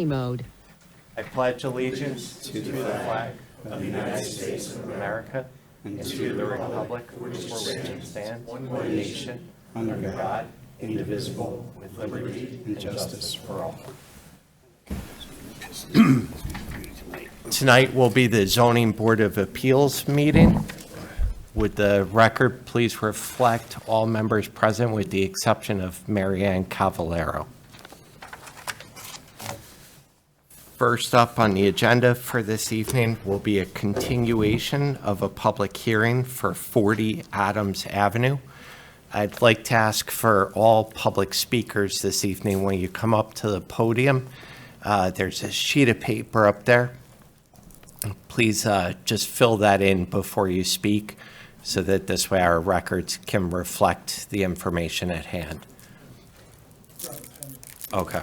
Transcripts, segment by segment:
Mode. I pledge allegiance to the flag of the United States of America and to the republic for which it stands, one nation, under God, indivisible, with liberty and justice for all. Tonight will be the Zoning Board of Appeals meeting. Would the record please reflect all members present with the exception of Marianne Cavallaro? First up on the agenda for this evening will be a continuation of a public hearing for 40 Adams Avenue. I'd like to ask for all public speakers this evening, when you come up to the podium, there's a sheet of paper up there. Please just fill that in before you speak so that this way our records can reflect the information at hand. Okay.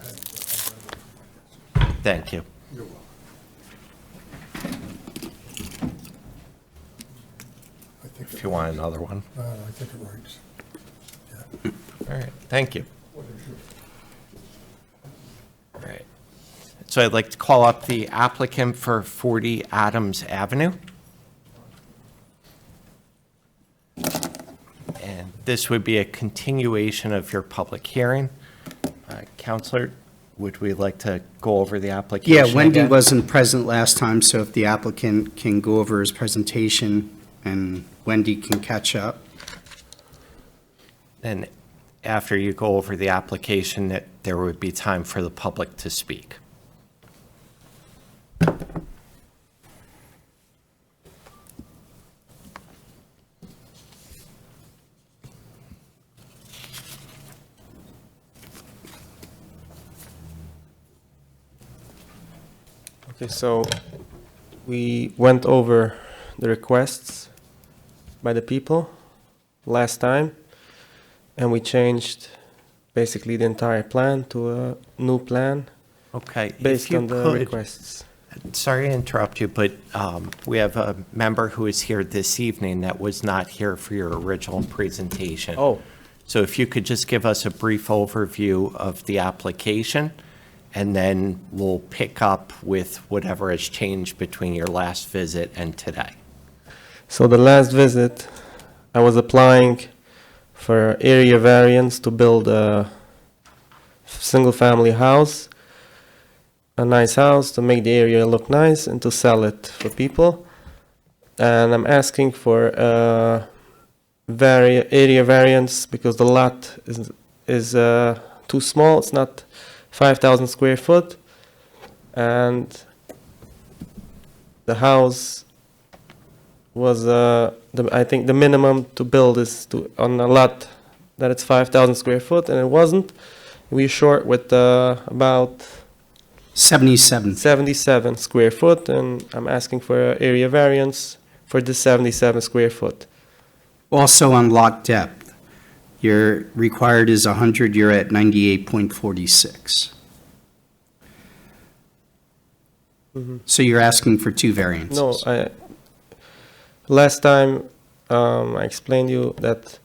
Thank you. You're welcome. If you want another one. I think it works. Yeah. All right, thank you. All right. So I'd like to call up the applicant for 40 Adams Avenue. And this would be a continuation of your public hearing. Counselor, would we like to go over the application Yeah, Wendy again? wasn't present last time, so if the applicant can go over his presentation and Wendy can catch up. And after you go over the application, that there would be time for the public to speak. Okay, so we went over the requests by the people last time, and we changed basically the entire plan to a new plan Okay. based if you on the could, requests. Sorry to interrupt you, but we have a member who is here this evening that was not here for your original presentation. Oh, So if you could just give us a brief overview of the application, and then we'll pick up with whatever has changed between your last visit and today. so the last visit, I was applying for area variance to build a single-family house, a nice house to make the area look nice and to sell it for people. And I'm asking for area variance because the lot is too small. It's not 5,000 square foot, and the house was I think the minimum to build is on a lot that it's 5,000 square foot, and it wasn't. We're short with about 77. 77 square foot, and I'm asking for an area variance for the 77 square foot. Also on lot depth, your required is 100, you're at 98.46. So you're asking for two variances? No, last time I explained you that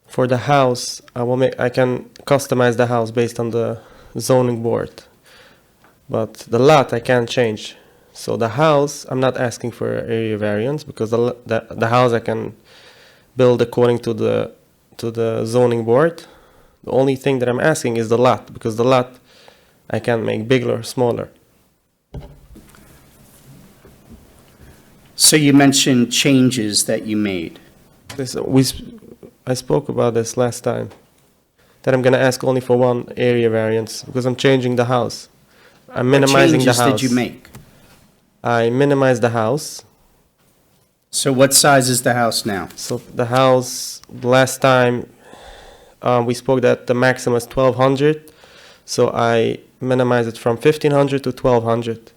for the house, I can customize the house based on the zoning board. But the lot I can't change. So the house, I'm not asking for area variance because the house I can build according to the zoning board. The only thing that I'm asking is the lot, because the lot I can make bigger or smaller. So you mentioned changes that you made. I spoke about this last time, that I'm going to ask only for one area variance because I'm changing the house. I'm minimizing the house. What changes did you make? I minimized the house. So what size is the house now? So the house, last time we spoke that the maximum is 1,200. So I minimized it from 1,500 to 1,200.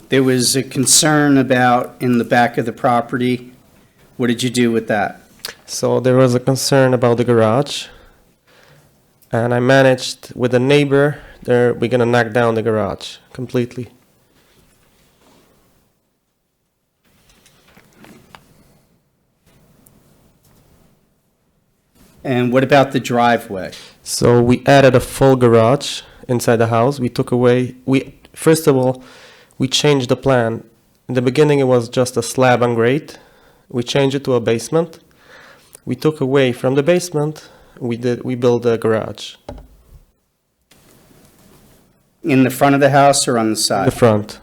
There was a concern about in the back of the property. What did you do with that? So there was a concern about the garage. And I managed with a neighbor, we're going to knock down the garage completely. And what about the driveway? So we added a full garage inside the house. We took away, first of all, we changed the plan. In the beginning, it was just a slab and grate. We changed it to a basement. We took away from the basement, we built a garage In the front of the house or on the in side? the front.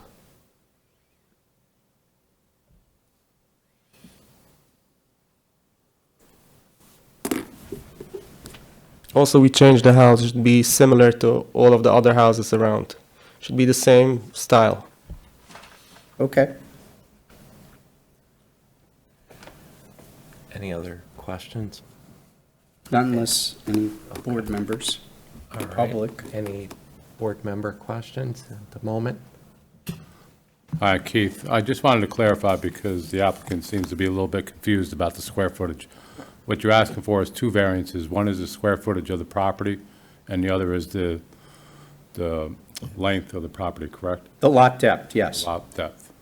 Also, we changed the house. It should be similar to all of the other houses around. Should be the same style. Okay. Any other questions? Not unless any board members, All right. public. Any board member questions at the moment? Hi, Keith. I just wanted to clarify because the applicant seems to be a little bit confused about the square footage. What you're asking for is two variances. One is the square footage of the property, and the other is the length of the property, correct? The lot depth, yes. Lot depth.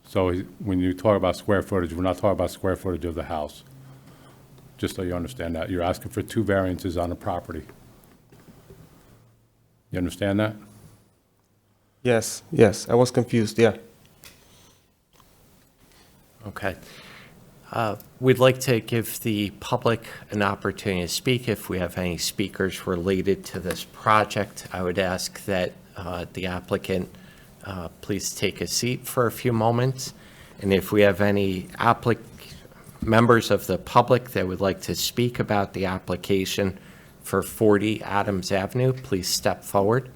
So when you talk about square footage, we're not talking about square footage of the house. Just so you understand that. You're asking for two variances on the property. You understand that? Yes, yes, I was confused, yeah. Okay. We'd like to give the public an opportunity to speak. If we have any speakers related to this project, I would ask that the applicant please take a seat for a few moments. And if we have any members of the public that would like to speak about the application for 40 Adams Avenue, please step forward.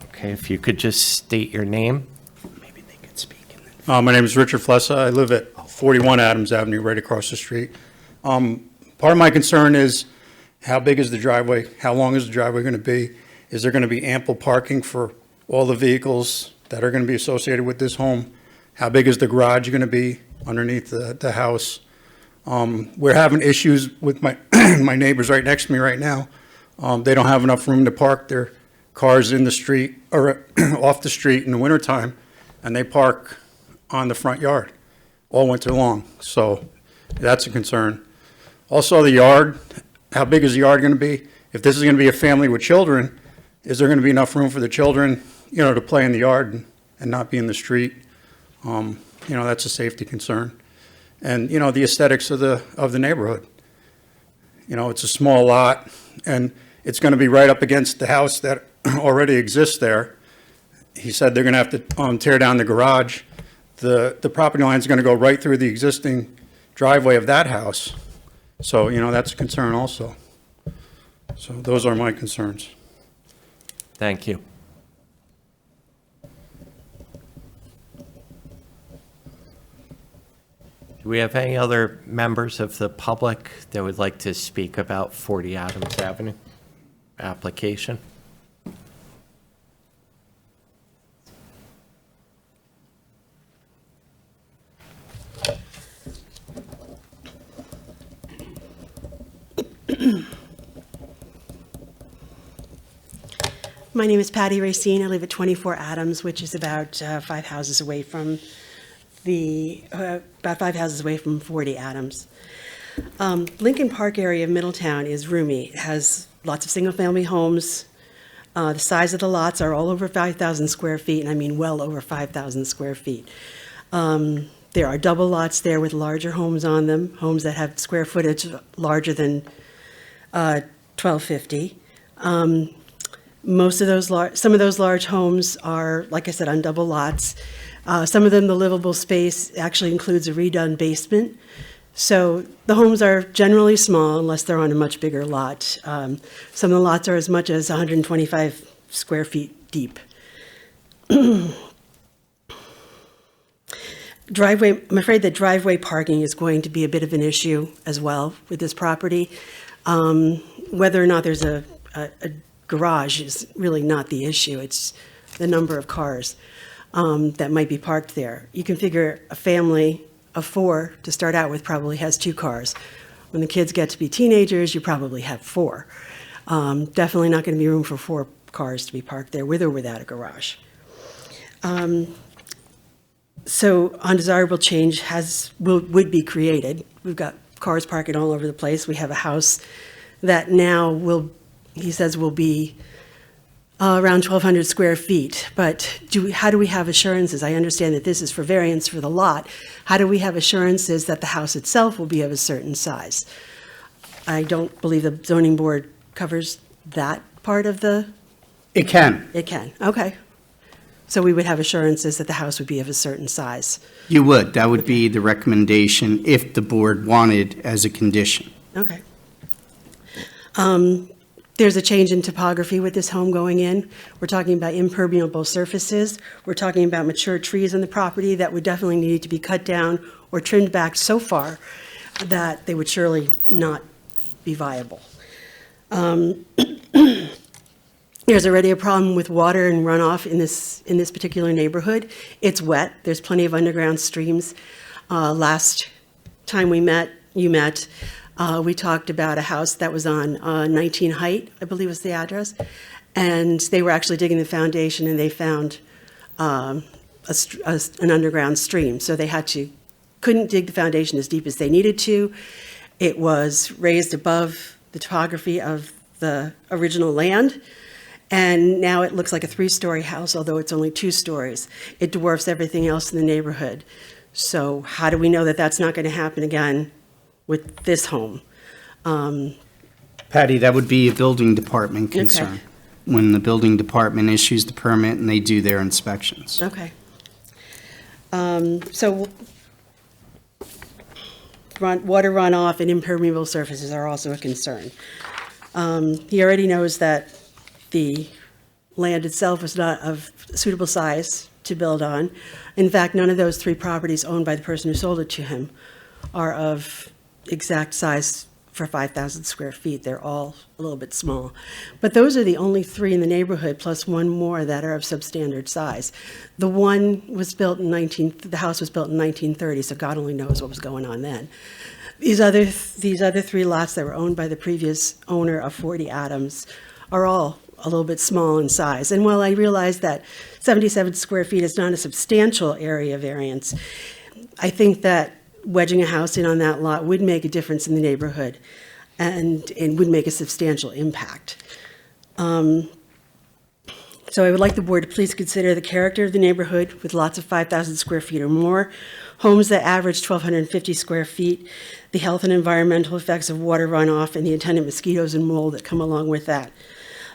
Okay, if you could just state your name. Maybe they could speak and then. My name is Richard Flessa. I live at 41 Adams Avenue, right across the street. Part of my concern is how big is the driveway? How long is the driveway going to be? Is there going to be ample parking for all the vehicles that are going to be associated with this home? How big is the garage going to be underneath the house? We're having issues with my my neighbors right next to me right now. They don't have enough room to park their cars in the street or off the street in the wintertime, and they park on the front yard all winter long. So that's a concern. Also, the yard, how big is the yard going to be? If this is going to be a family with children, is there going to be enough room for the children, to play in the yard and not be in the street? That's a safety concern. And, the aesthetics of the neighborhood. It's a small lot, and it's going to be right up against the house that already exists there. He said they're going to have to tear down the garage. The property line is going to go right through the existing driveway of that house. So, that's a concern also. So those are my concerns. Thank you. Do we have any other members of the public that would like to speak about 40 Adams Avenue application? My name is Patty Racine. I live at 24 Adams, which is about 5 houses away from about 5 houses away from 40 Adams. Lincoln Park area of Middletown is roomy. It has lots of single-family homes. The size of the lots are all over 5,000 square feet, and I mean well over 5,000 square feet. There are double lots there with larger homes on them, homes that have square footage larger than 1,250. Some of those large homes are, like I said, on double lots. Some of them, the livable space actually includes a redone basement. So the homes are generally small unless they're on a much bigger lot. Some of the lots are as much as 125 square feet deep. I'm afraid that driveway parking is going to be a bit of an issue as well with this property. Whether or not there's a garage is really not the issue. It's the number of cars that might be parked there. You can figure a family of 4 to start out with probably has 2 cars. When the kids get to be teenagers, you probably have 4. Definitely not going to be room for 4 cars to be parked there with or without a garage. So undesirable change would be created. We've got cars parking all over the place. We have a house that now he says will be around 1,200 square feet. But how do we have assurances? I understand that this is for variance for the lot. How do we have assurances that the house itself will be of a certain size? I don't believe the zoning board covers that part of the, It can. it can, okay. So we would have assurances that the house would be of a certain size. You would. That would be the recommendation if the board wanted as a condition. Okay. There's a change in topography with this home going in. We're talking about impermeable surfaces. We're talking about mature trees on the property that would definitely need to be cut down or trimmed back so far that they would surely not be viable. There's already a problem with water and runoff in this particular neighborhood. It's wet. There's plenty of underground streams. Last time you met, we talked about a house that was on 19 Height, I believe was the address, and they were actually digging the foundation and they found an underground stream. So they couldn't dig the foundation as deep as they needed to. It was raised above the topography of the original land. And now it looks like a 3-story house, although it's only 2 stories. It dwarfs everything else in the neighborhood. So how do we know that that's not going to happen again with this home? Patty, that would be a building department Okay. concern. When the building department issues the permit and they do their inspections. Okay. So water runoff and impermeable surfaces are also a concern. He already knows that the land itself is not of suitable size to build on. In fact, none of those 3 properties owned by the person who sold it to him are of exact size for 5,000 square feet. They're all a little bit small. But those are the only 3 in the neighborhood, plus 1 more that are of substandard size. The one was built the house was built in 1930, so God only knows what was going on then. These other 3 lots that were owned by the previous owner of 40 Adams are all a little bit small in size. And while I realize that 77 square feet is not a substantial area variance, I think that wedging a house in on that lot would make a difference in the neighborhood and would make a substantial impact. So I would like the board to please consider the character of the neighborhood with lots of 5,000 square feet or more, homes that average 1,250 square feet, the health and environmental effects of water runoff and the attendant mosquitoes and mold that come along with that,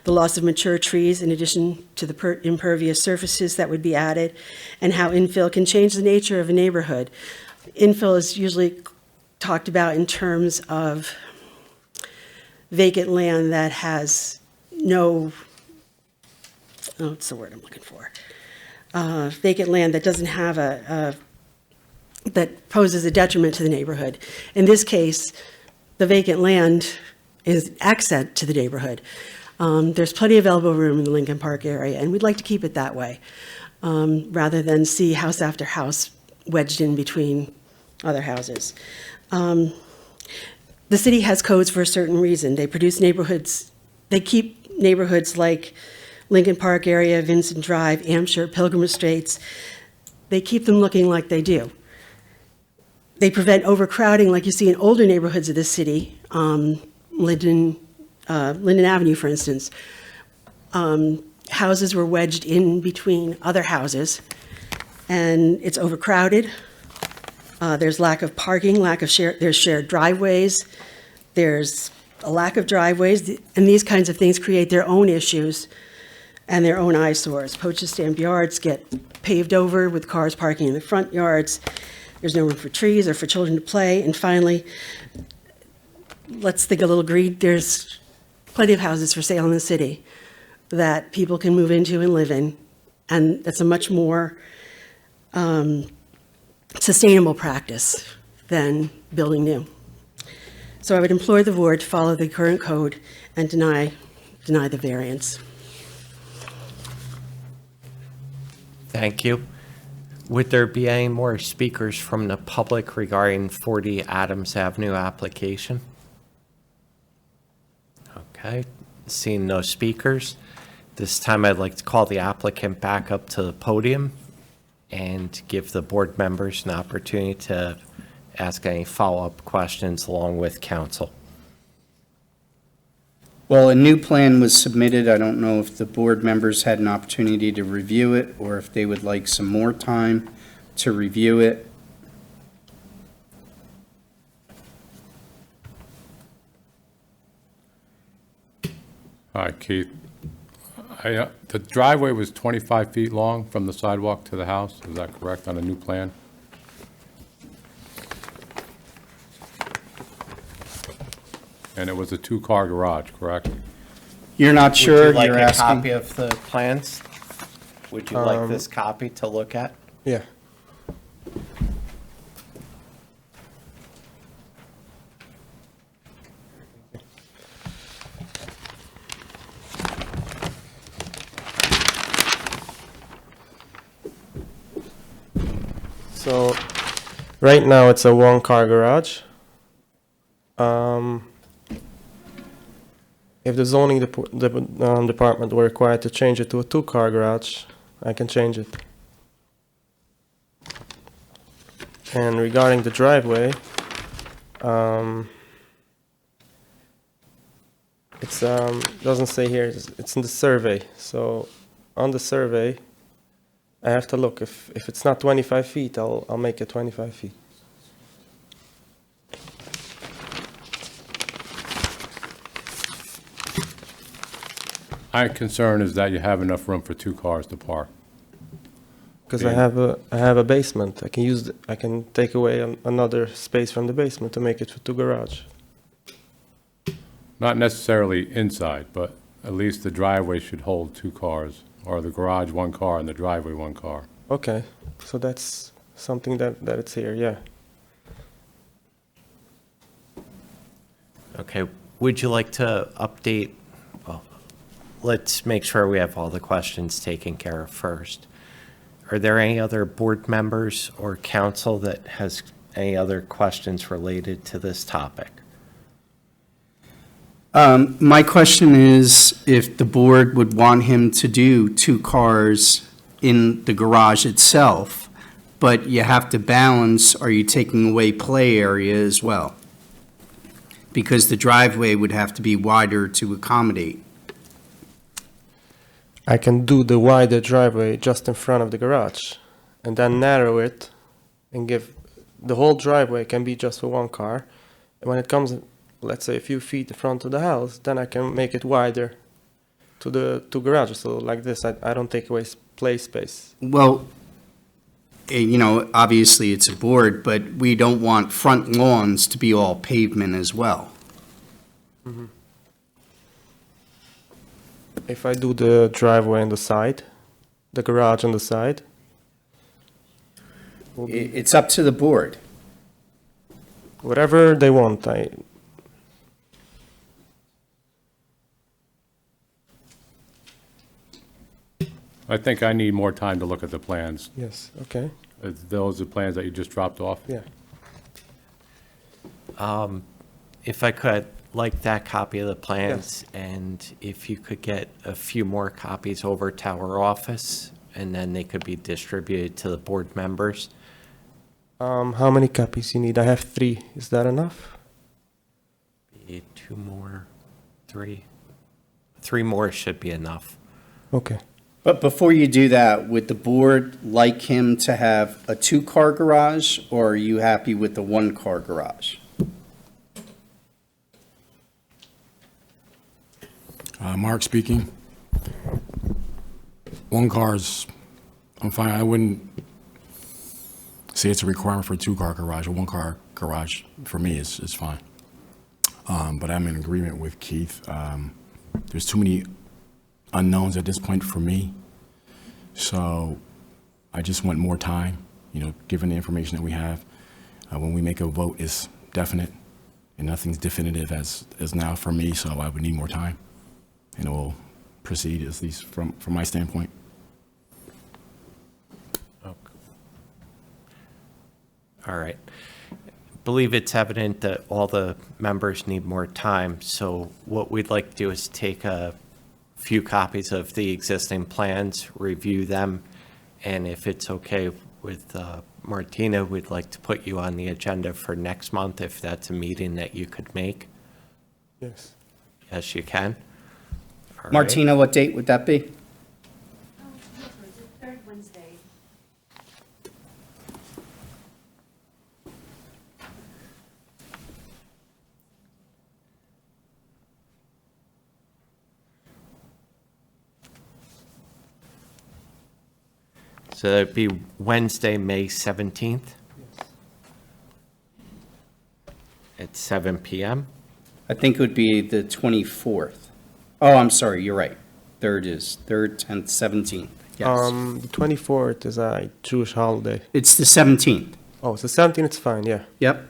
the loss of mature trees in addition to the impervious surfaces that would be added, and how infill can change the nature of a neighborhood. Infill is usually talked about in terms of vacant land that has what's the word I'm looking for? Vacant land that doesn't have that poses a detriment to the neighborhood. In this case, the vacant land is accent to the neighborhood. There's plenty of elbow room in the Lincoln Park area, and we'd like to keep it that way, rather than see house after house wedged in between other houses. The city has codes for a certain reason. They produce neighborhoods, they keep neighborhoods like Lincoln Park area, Vincent Drive, Hampshire, Pilgrim Estates, they keep them looking like they do. They prevent overcrowding like you see in older neighborhoods of the city, Linden Avenue, for instance. Houses were wedged in between other houses, and it's overcrowded. There's lack of parking, there's shared driveways, there's a lack of driveways, and these kinds of things create their own issues and their own eyesores. Postage stamp yards get paved over with cars parking in the front yards. There's no room for trees or for children to play. And finally, let's think a little greed. There's plenty of houses for sale in the city that people can move into and live in, and that's a much more sustainable practice than building new. So I would implore the board to follow the current code and deny the variance. Thank you. Would there be any more speakers from the public regarding 40 Adams Avenue application? Okay, Seeing no speakers, this time I'd like to call the applicant back up to the podium and give the board members an opportunity to ask any follow-up questions along with council. Well, a new plan was submitted. I don't know if the board members had an opportunity to review it or if they would like some more time to review it. All right, Keith. The driveway was 25 feet long from the sidewalk to the house, is that correct, on a new plan? And it was a two-car garage, correct? You're not sure? Would you like You're a copy asking? of the plans? Would you like this copy to look at? Yeah. So, right now it's a one-car garage. If the zoning department were required to change it to a two-car garage, I can change it. And regarding the driveway, it's doesn't say here. It's in the survey. So on the survey, I have to look. If it's not 25 feet, I'll make it 25 feet. My concern is that you have enough room for two cars to park. Because Yeah. I have a basement. I can take away another space from the basement to make it to garage. Not necessarily inside, but at least the driveway should hold two cars, or the garage one car and the driveway one car. Okay, so that's something that it's here. Yeah. Okay, would you like to update? Well, let's make sure we have all the questions taken care of first. Are there any other board members or council that has any other questions related to this topic? My question is if the board would want him to do two cars in the garage itself, but you have to balance, are you taking away play area as well? Because the driveway would have to be wider to accommodate. I can do the wider driveway just in front of the garage and then narrow it and give the whole driveway can be just for one car. And when it comes, let's say a few feet in front of the house, then I can make it wider to the two garages. So like this, I don't take away play space. Well, obviously it's a board, but we don't want front lawns to be all pavement as well. If I do the driveway on the side, the garage on the side, will be It's up to the board. whatever they want. I think I need more time to look at the plans. Yes, okay, Those are plans that you just dropped off? yeah. If I could, like that copy of the plans, and if you could get a few more copies over to our office, and then they could be distributed to the board members. How many copies you need? I have 3. Is that enough? Two more, three. 3 more should be enough. Okay. But before you do that, would the board like him to have a two-car garage, or are you happy with the one-car garage? Mark speaking. One car's, I'm fine. I wouldn't say it's a requirement for a two-car garage. A one-car garage, for me, is fine. But I'm in agreement with Keith. There's too many unknowns at this point for me. So I just want more time, given the information that we have. When we make a vote, it's definite, and nothing's definitive as now for me, so I would need more time. And it will proceed, at least from my standpoint. All right. believe it's evident that all the members need more time, so what we'd like to do is take a few copies of the existing plans, review them, and if it's okay with Martina, we'd like to put you on the agenda for next month, if that's a meeting that you could make. Yes. Yes, you can. All right. Martina, what date would that be? Third Wednesday. So that'd be Wednesday, May 17th at 7 PM. I think it would be the 24th. Oh, I'm sorry, you're right. 3rd, 10th, 17th, yes. The 24th is a Jewish holiday. It's the 17th. Oh, so 17th, it's fine, yeah. Yep.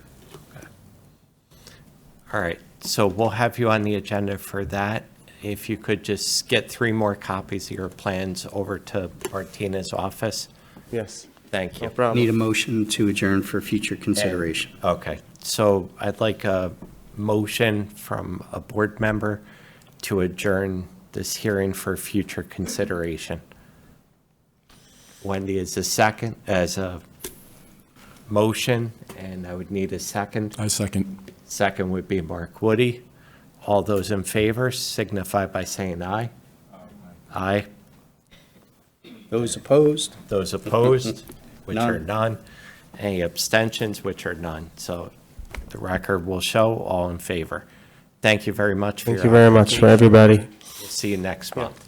All right, so we'll have you on the agenda for that. If you could just get 3 more copies of your plans over to Martina's office. Yes, Thank no you. problem. Need a motion to adjourn for future consideration. Okay, so I'd like a motion from a board member to adjourn this hearing for future consideration. Wendy is a second, as a motion, and I would need a second. I second. Second would be Mark Woody. All those in favor signify by saying aye. Aye. Those opposed? Those opposed, which are None. none. Any abstentions, which are none. So the record will show all in favor. Thank you very much for your. Thank you very much for everybody. We'll see you next month.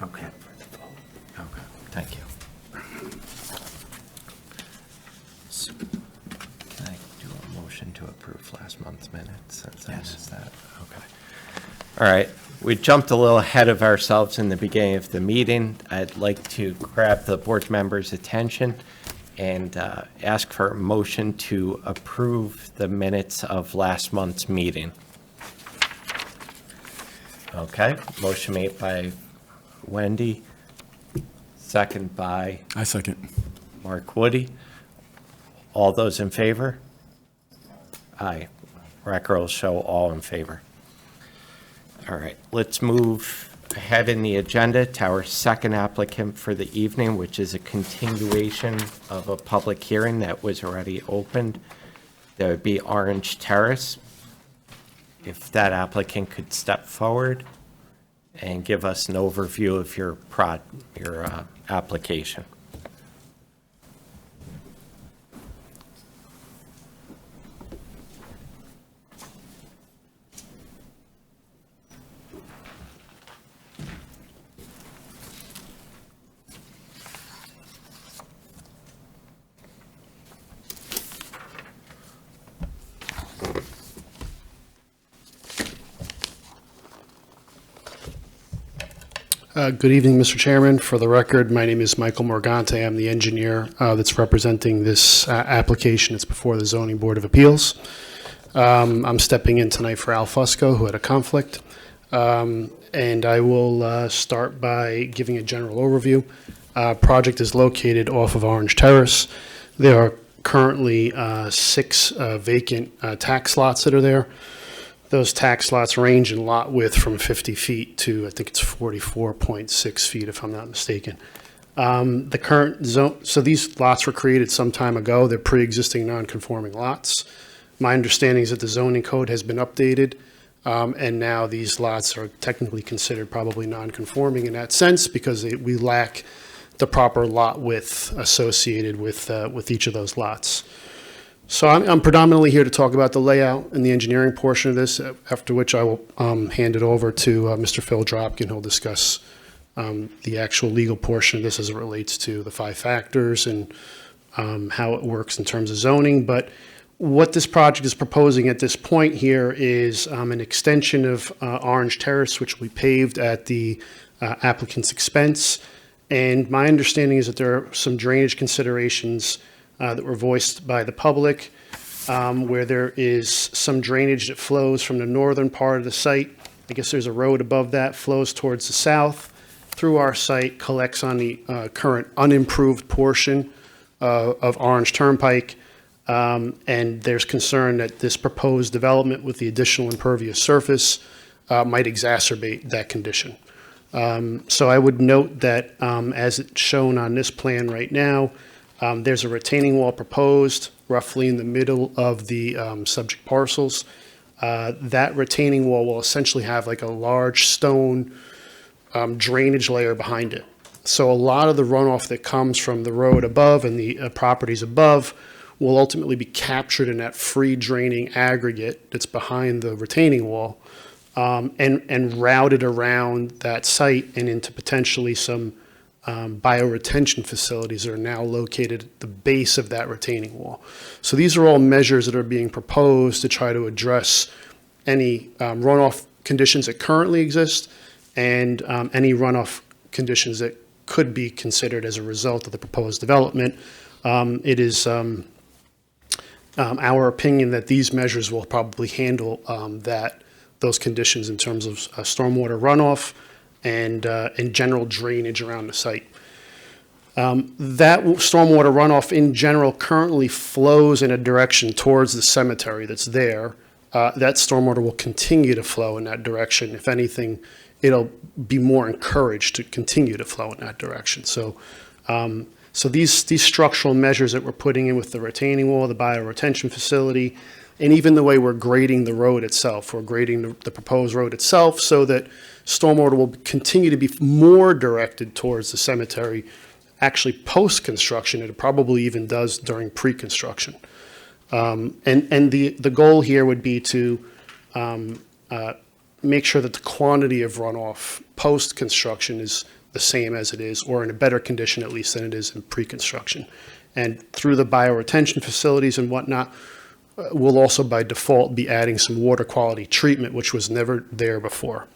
Okay. Okay, thank you. Can I do a motion to approve last month's minutes? Since I missed that. Okay. All right, we jumped a little ahead of ourselves in the beginning of the meeting. I'd like to grab the board members' attention and ask for a motion to approve the minutes of last month's meeting. Okay, motion made by Wendy, second by I second. Mark Woody. All those in favor? Aye. Record will show all in favor. All right, let's move ahead in the agenda to our second applicant for the evening, which is a continuation of a public hearing that was already opened. That would be Orange Terrace. If that applicant could step forward and give us an overview of your application. Good evening, Mr. Chairman. For the record, my name is Michael Morgante. I'm the engineer that's representing this application. It's before the Zoning Board of Appeals. I'm stepping in tonight for Al Fusco, who had a conflict. And I will start by giving a general overview. Project is located off of Orange Terrace. There are currently 6 vacant tax lots that are there. Those tax lots range in lot width from 50 feet to, I think it's 44.6 feet, if I'm not mistaken. The current zone, so these lots were created some time ago. They're pre-existing non-conforming lots. My understanding is that the zoning code has been updated, and now these lots are technically considered probably non-conforming in that sense because we lack the proper lot width associated with each of those lots. So I'm predominantly here to talk about the layout and the engineering portion of this, after which I will hand it over to Mr. Phil Dropkin. He'll discuss the actual legal portion of this as it relates to the 5 factors and how it works in terms of zoning. But what this project is proposing at this point here is an extension of Orange Terrace, which we paved at the applicant's expense. And my understanding is that there are some drainage considerations that were voiced by the public, where there is some drainage that flows from the northern part of the site. I guess there's a road above that, flows towards the south, through our site, collects on the current unimproved portion of Orange Turnpike. And there's concern that this proposed development with the additional impervious surface might exacerbate that condition. So I would note that, as it's shown on this plan right now, there's a retaining wall proposed roughly in the middle of the subject parcels. That retaining wall will essentially have like a large stone drainage layer behind it. So a lot of the runoff that comes from the road above and the properties above will ultimately be captured in that free draining aggregate that's behind the retaining wall, and routed around that site and into potentially some bioretention facilities that are now located at the base of that retaining wall. So these are all measures that are being proposed to try to address any runoff conditions that currently exist and any runoff conditions that could be considered as a result of the proposed development. It is our opinion that these measures will probably handle those conditions in terms of stormwater runoff and general drainage around the site. That stormwater runoff in general currently flows in a direction towards the cemetery that's there. That stormwater will continue to flow in that direction. If anything, it'll be more encouraged to continue to flow in that direction. So these structural measures that we're putting in with the retaining wall, the bioretention facility, and even the way we're grading the road itself, we're grading the proposed road itself so that stormwater will continue to be more directed towards the cemetery, actually post-construction. It probably even does during pre-construction. And the goal here would be to make sure that the quantity of runoff post-construction is the same as it is, or in a better condition at least than it is in pre-construction. And through the bioretention facilities and whatnot, we'll also by default be adding some water quality treatment, which was never there before.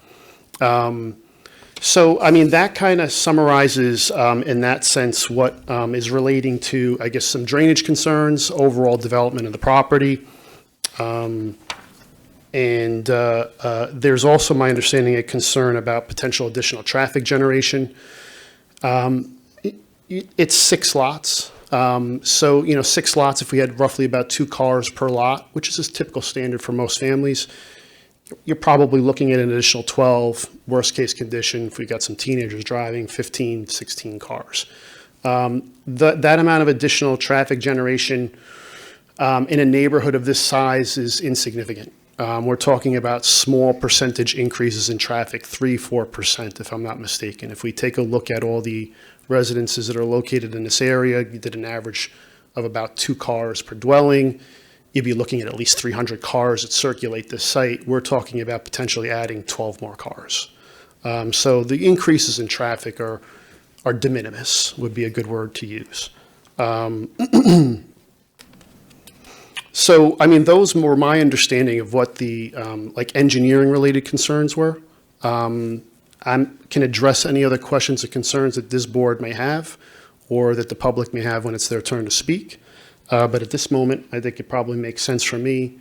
So, I mean, that kind of summarizes, in that sense, what is relating to, I guess, some drainage concerns, overall development of the property. And there's also, my understanding, a concern about potential additional traffic generation. It's 6 lots. So, 6 lots, if we had roughly about 2 cars per lot, which is a typical standard for most families, you're probably looking at an additional 12, worst case condition, if we got some teenagers driving, 15, 16 cars. That amount of additional traffic generation in a neighborhood of this size is insignificant. We're talking about small percentage increases in traffic, 3-4%, if I'm not mistaken. If we take a look at all the residences that are located in this area, you did an average of about 2 cars per dwelling. You'd be looking at least 300 cars that circulate this site. We're talking about potentially adding 12 more cars. So the increases in traffic are de minimis, would be a good word to use. So, I mean, those were my understanding of what the engineering-related concerns were. I can address any other questions or concerns that this board may have or that the public may have when it's their turn to speak. But at this moment, I think it probably makes sense for me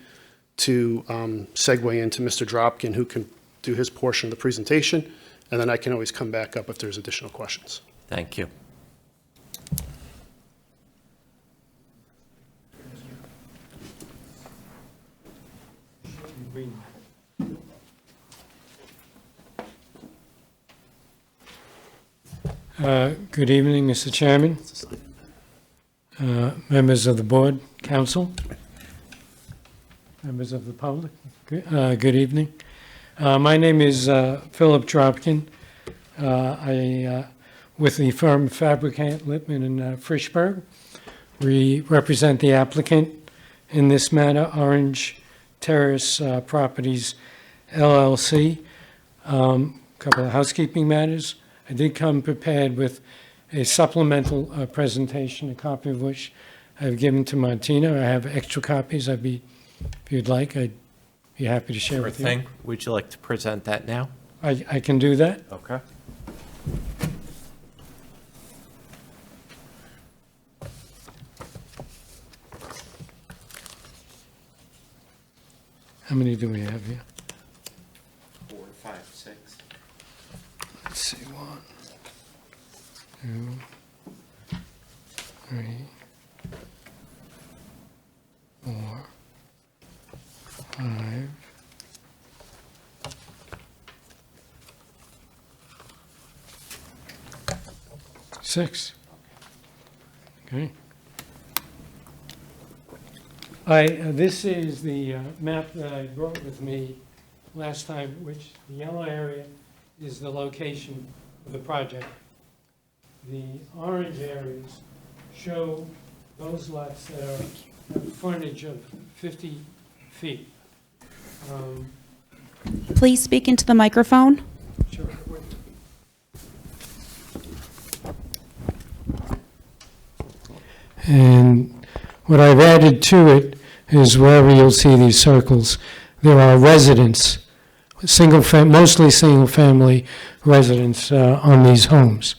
to segue into Mr. Dropkin, who can do his portion of the presentation, and then I can always come back up if there's additional questions. Thank you. Good evening, Mr. Chairman, members of the board, council, members of the public. Good evening. My name is Philip Dropkin. With the firm Fabricant Lippman and Frischberg. We represent the applicant in this matter, Orange Terrace Properties LLC. Couple of housekeeping matters. I did come prepared with a supplemental presentation, a copy of which I've given to Martina. I have extra copies. If you'd like, I'd be happy to share with you. Would you like to present that now? I can do that. Okay. How many do we have here? 4, 5, 6. Let's see, 1, 2, 3, 6. Okay. This is the map that I brought with me last time, which the yellow area is the location of the project. The orange areas show those lots that are have frontage of 50 feet. Please speak into the microphone. Sure. And what I've added to it is wherever you'll see these circles, there are residents, mostly single-family residents on these homes.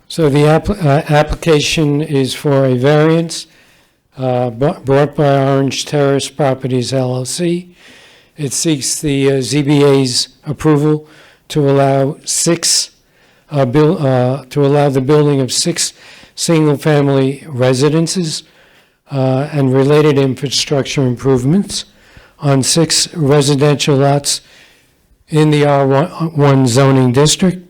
So the application is for a variance brought by Orange Terrace Properties LLC. It seeks the ZBA's approval to allow the building of 6 single-family residences and related infrastructure improvements on 6 residential lots in the R1 zoning district.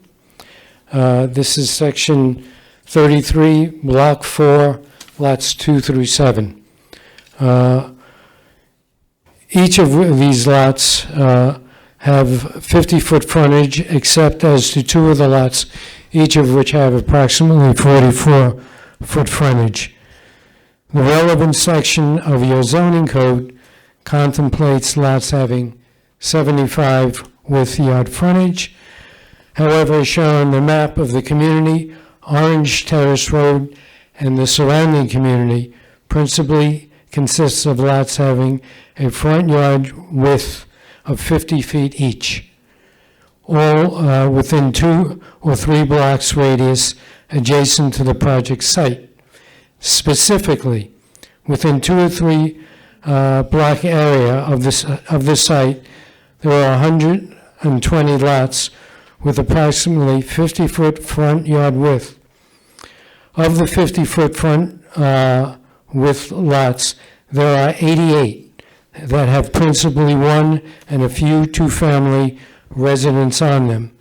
This is section 33, block 4, lots 2 through 7. Each of these lots have 50-foot frontage, except as to 2 of the lots, each of which have approximately 44-foot frontage. The relevant section of your zoning code contemplates lots having 75 with yard frontage. However, as shown on the map of the community, Orange Terrace Road and the surrounding community principally consists of lots having a front yard width of 50 feet each, all within 2 or 3 blocks radius adjacent to the project site. Specifically, within 2 or 3 block area of the site, there are 120 lots with approximately 50-foot front yard width. Of the 50-foot front width lots, there are 88 that have principally 1 and a few 2-family residents on them.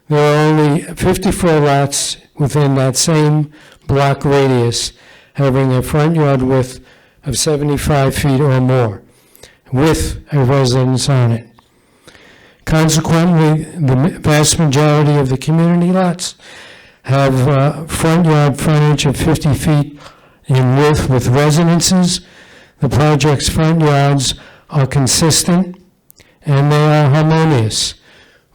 There are only 54 lots within that same block radius having a front yard width of 75 feet or more, with a residence on it. Consequently, the vast majority of the community lots have front yard frontage of 50 feet in width with residences. The project's front yards are consistent and they are harmonious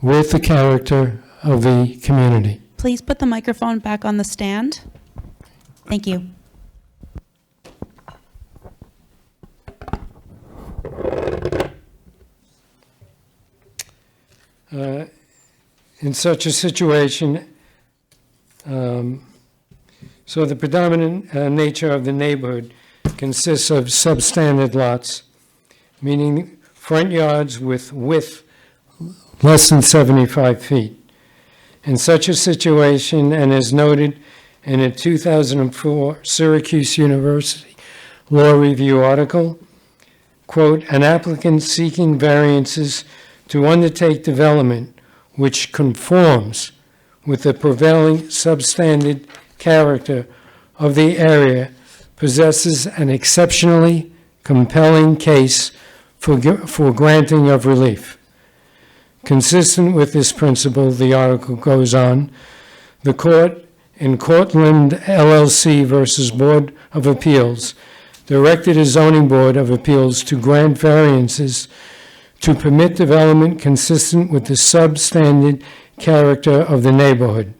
with the character of the community. Please put the microphone back on the stand. Thank you. In such a situation, so the predominant nature of the neighborhood consists of substandard lots, meaning front yards with width less than 75 feet. In such a situation, and as noted in a 2004 Syracuse University Law Review article, quote, an applicant seeking variances to undertake development which conforms with the prevailing substandard character of the area possesses an exceptionally compelling case for granting of relief. Consistent with this principle, the article goes on, the court in Cortland LLC versus Board of Appeals directed a zoning board of appeals to grant variances to permit development consistent with the substandard character of the neighborhood.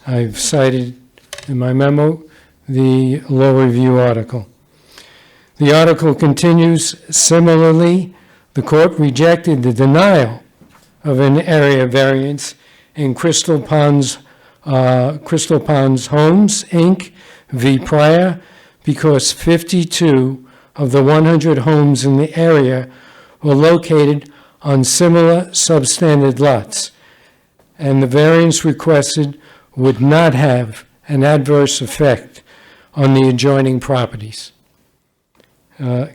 I've cited in my memo the law review article. The article continues, similarly, the court rejected the denial of an area variance in Crystal Ponds Homes, Inc., v. Pryor, because 52 of the 100 homes in the area were located on similar substandard lots, and the variance requested would not have an adverse effect on the adjoining properties.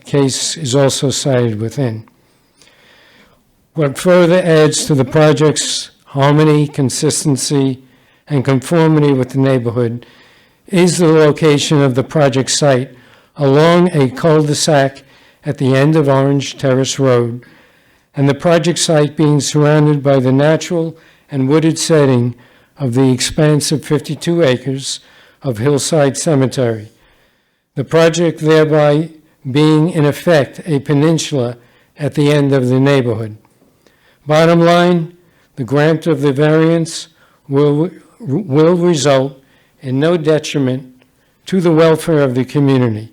Case is also cited within. What further adds to the project's harmony, consistency, and conformity with the neighborhood is the location of the project site along a cul-de-sac at the end of Orange Terrace Road, and the project site being surrounded by the natural and wooded setting of the expansive 52 acres of Hillside Cemetery. The project thereby being in effect a peninsula at the end of the neighborhood. Bottom line, the grant of the variance will result in no detriment to the welfare of the community,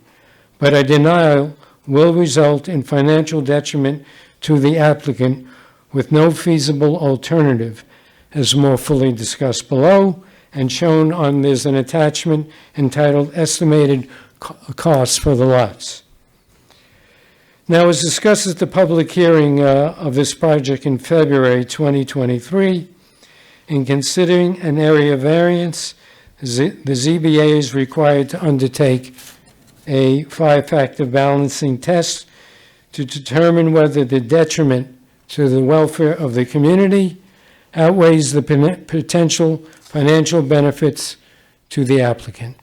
but a denial will result in financial detriment to the applicant with no feasible alternative, as more fully discussed below and shown on, there's an attachment entitled Estimated Costs for the Lots. Now, as discussed at the public hearing of this project in February 2023, in considering an area variance, the ZBA is required to undertake a 5-factor balancing test to determine whether the detriment to the welfare of the community outweighs the potential financial benefits to the applicant.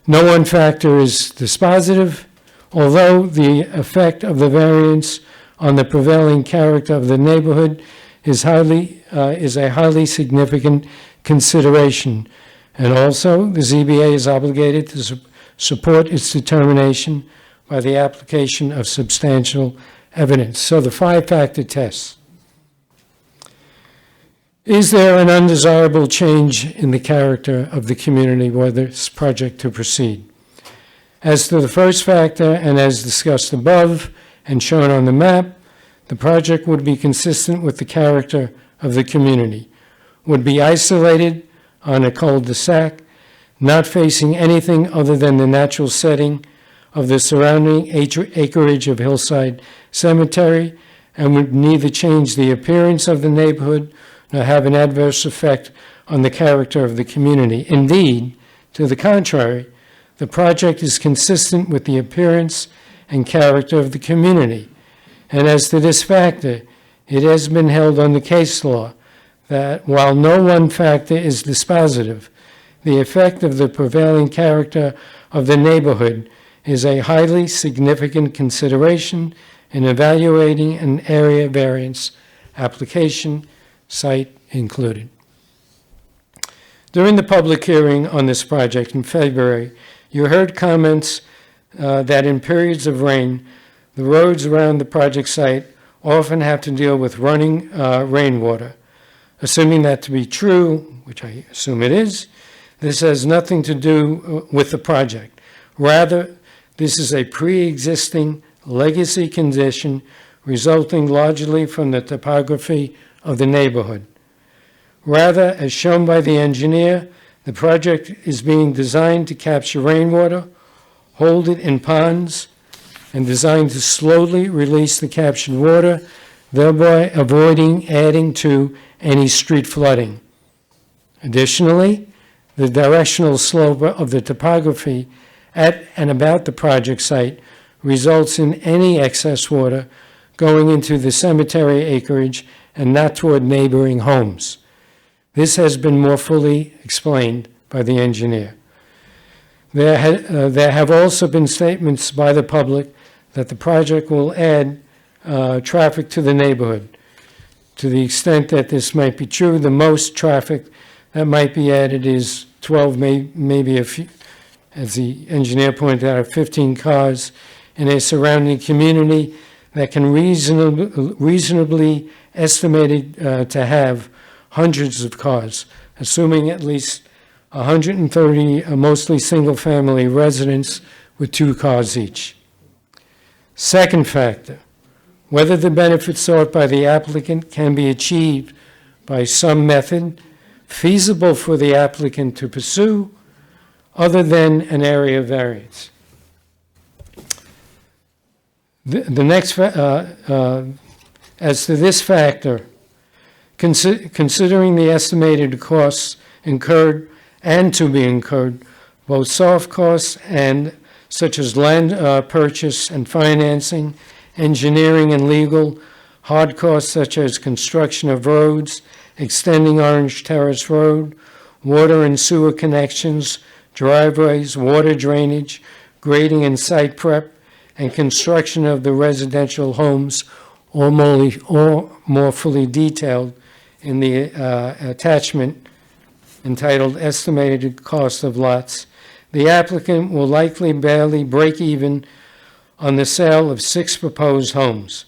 No one factor is dispositive, although the effect of the variance on the prevailing character of the neighborhood is a highly significant consideration. And also, the ZBA is obligated to support its determination by the application of substantial evidence. So the 5-factor test. Is there an undesirable change in the character of the community were this project to proceed? As to the first factor, and as discussed above and shown on the map, the project would be consistent with the character of the community, would be isolated on a cul-de-sac, not facing anything other than the natural setting of the surrounding acreage of Hillside Cemetery, and would neither change the appearance of the neighborhood nor have an adverse effect on the character of the community. Indeed, to the contrary, the project is consistent with the appearance and character of the community. And as to this factor, it has been held on the case law that while no one factor is dispositive, the effect of the prevailing character of the neighborhood is a highly significant consideration in evaluating an area variance application, site included. During the public hearing on this project in February, you heard comments that in periods of rain, the roads around the project site often have to deal with running rainwater. Assuming that to be true, which I assume it is, this has nothing to do with the project. Rather, this is a pre-existing legacy condition resulting largely from the topography of the neighborhood. Rather, as shown by the engineer, the project is being designed to capture rainwater, hold it in ponds, and designed to slowly release the captured water, thereby avoiding adding to any street flooding. Additionally, the directional slope of the topography at and about the project site results in any excess water going into the cemetery acreage and not toward neighboring homes. This has been more fully explained by the engineer. There have also been statements by the public that the project will add traffic to the neighborhood. To the extent that this might be true, the most traffic that might be added is 12, maybe a few, as the engineer pointed out, 15 cars in a surrounding community that can reasonably estimated to have hundreds of cars, assuming at least 130 mostly single-family residents with 2 cars each. Second factor, whether the benefits sought by the applicant can be achieved by some method feasible for the applicant to pursue other than an area variance. The next, as to this factor, considering the estimated costs incurred and to be incurred, both soft costs and such as land purchase and financing, engineering and legal, hard costs such as construction of roads, extending Orange Terrace Road, water and sewer connections, driveways, water drainage, grading and site prep, and construction of the residential homes, or more fully detailed in the attachment entitled Estimated Cost of Lots. The applicant will likely barely break even on the sale of 6 proposed homes,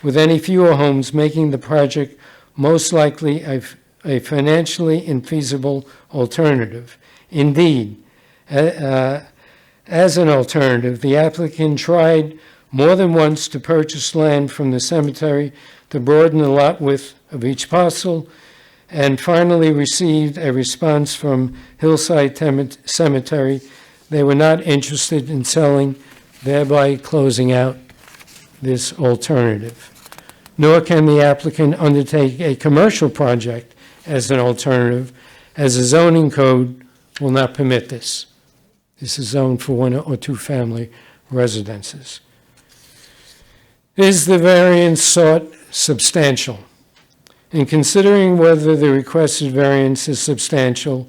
with any fewer homes making the project most likely a financially infeasible alternative. Indeed, as an alternative, the applicant tried more than once to purchase land from the cemetery to broaden the lot width of each parcel, and finally received a response from Hillside Cemetery. They were not interested in selling, thereby closing out this alternative. Nor can the applicant undertake a commercial project as an alternative, as the zoning code will not permit this. This is zoned for 1 or 2 family residences. Is the variance sought substantial? In considering whether the requested variance is substantial,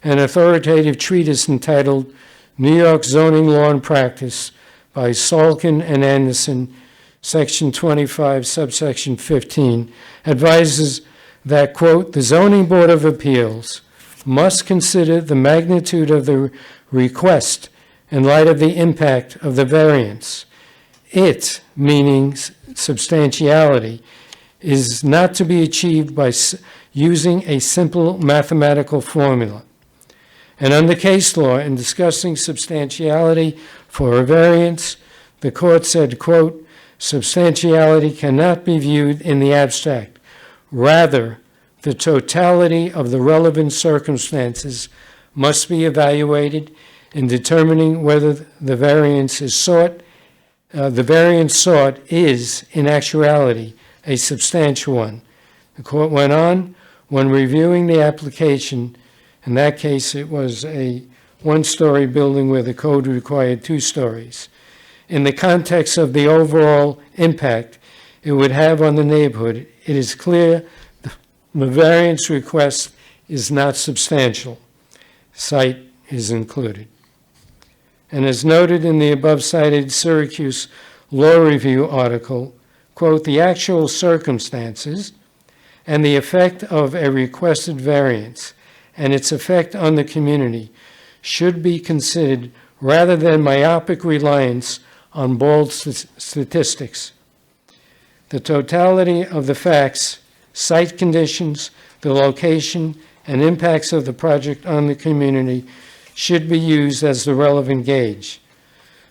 an authoritative treatise entitled New York Zoning Law and Practice by Salkin and Anderson, Section 25, subsection 15, advises that, quote, the Zoning Board of Appeals must consider the magnitude of the request in light of the impact of the variance. It, meaning substantiality, is not to be achieved by using a simple mathematical formula. And under case law, in discussing substantiality for a variance, the court said, quote, substantiality cannot be viewed in the abstract. Rather, the totality of the relevant circumstances must be evaluated in determining whether the variance is sought. The variance sought is, in actuality, a substantial one. The court went on, when reviewing the application, in that case it was a 1-story building where the code required 2 stories. In the context of the overall impact it would have on the neighborhood, it is clear the variance request is not substantial. Site is included. And as noted in the above cited Syracuse Law Review article, quote, the actual circumstances and the effect of a requested variance and its effect on the community should be considered rather than myopic reliance on bald statistics. The totality of the facts, site conditions, the location, and impacts of the project on the community should be used as the relevant gauge.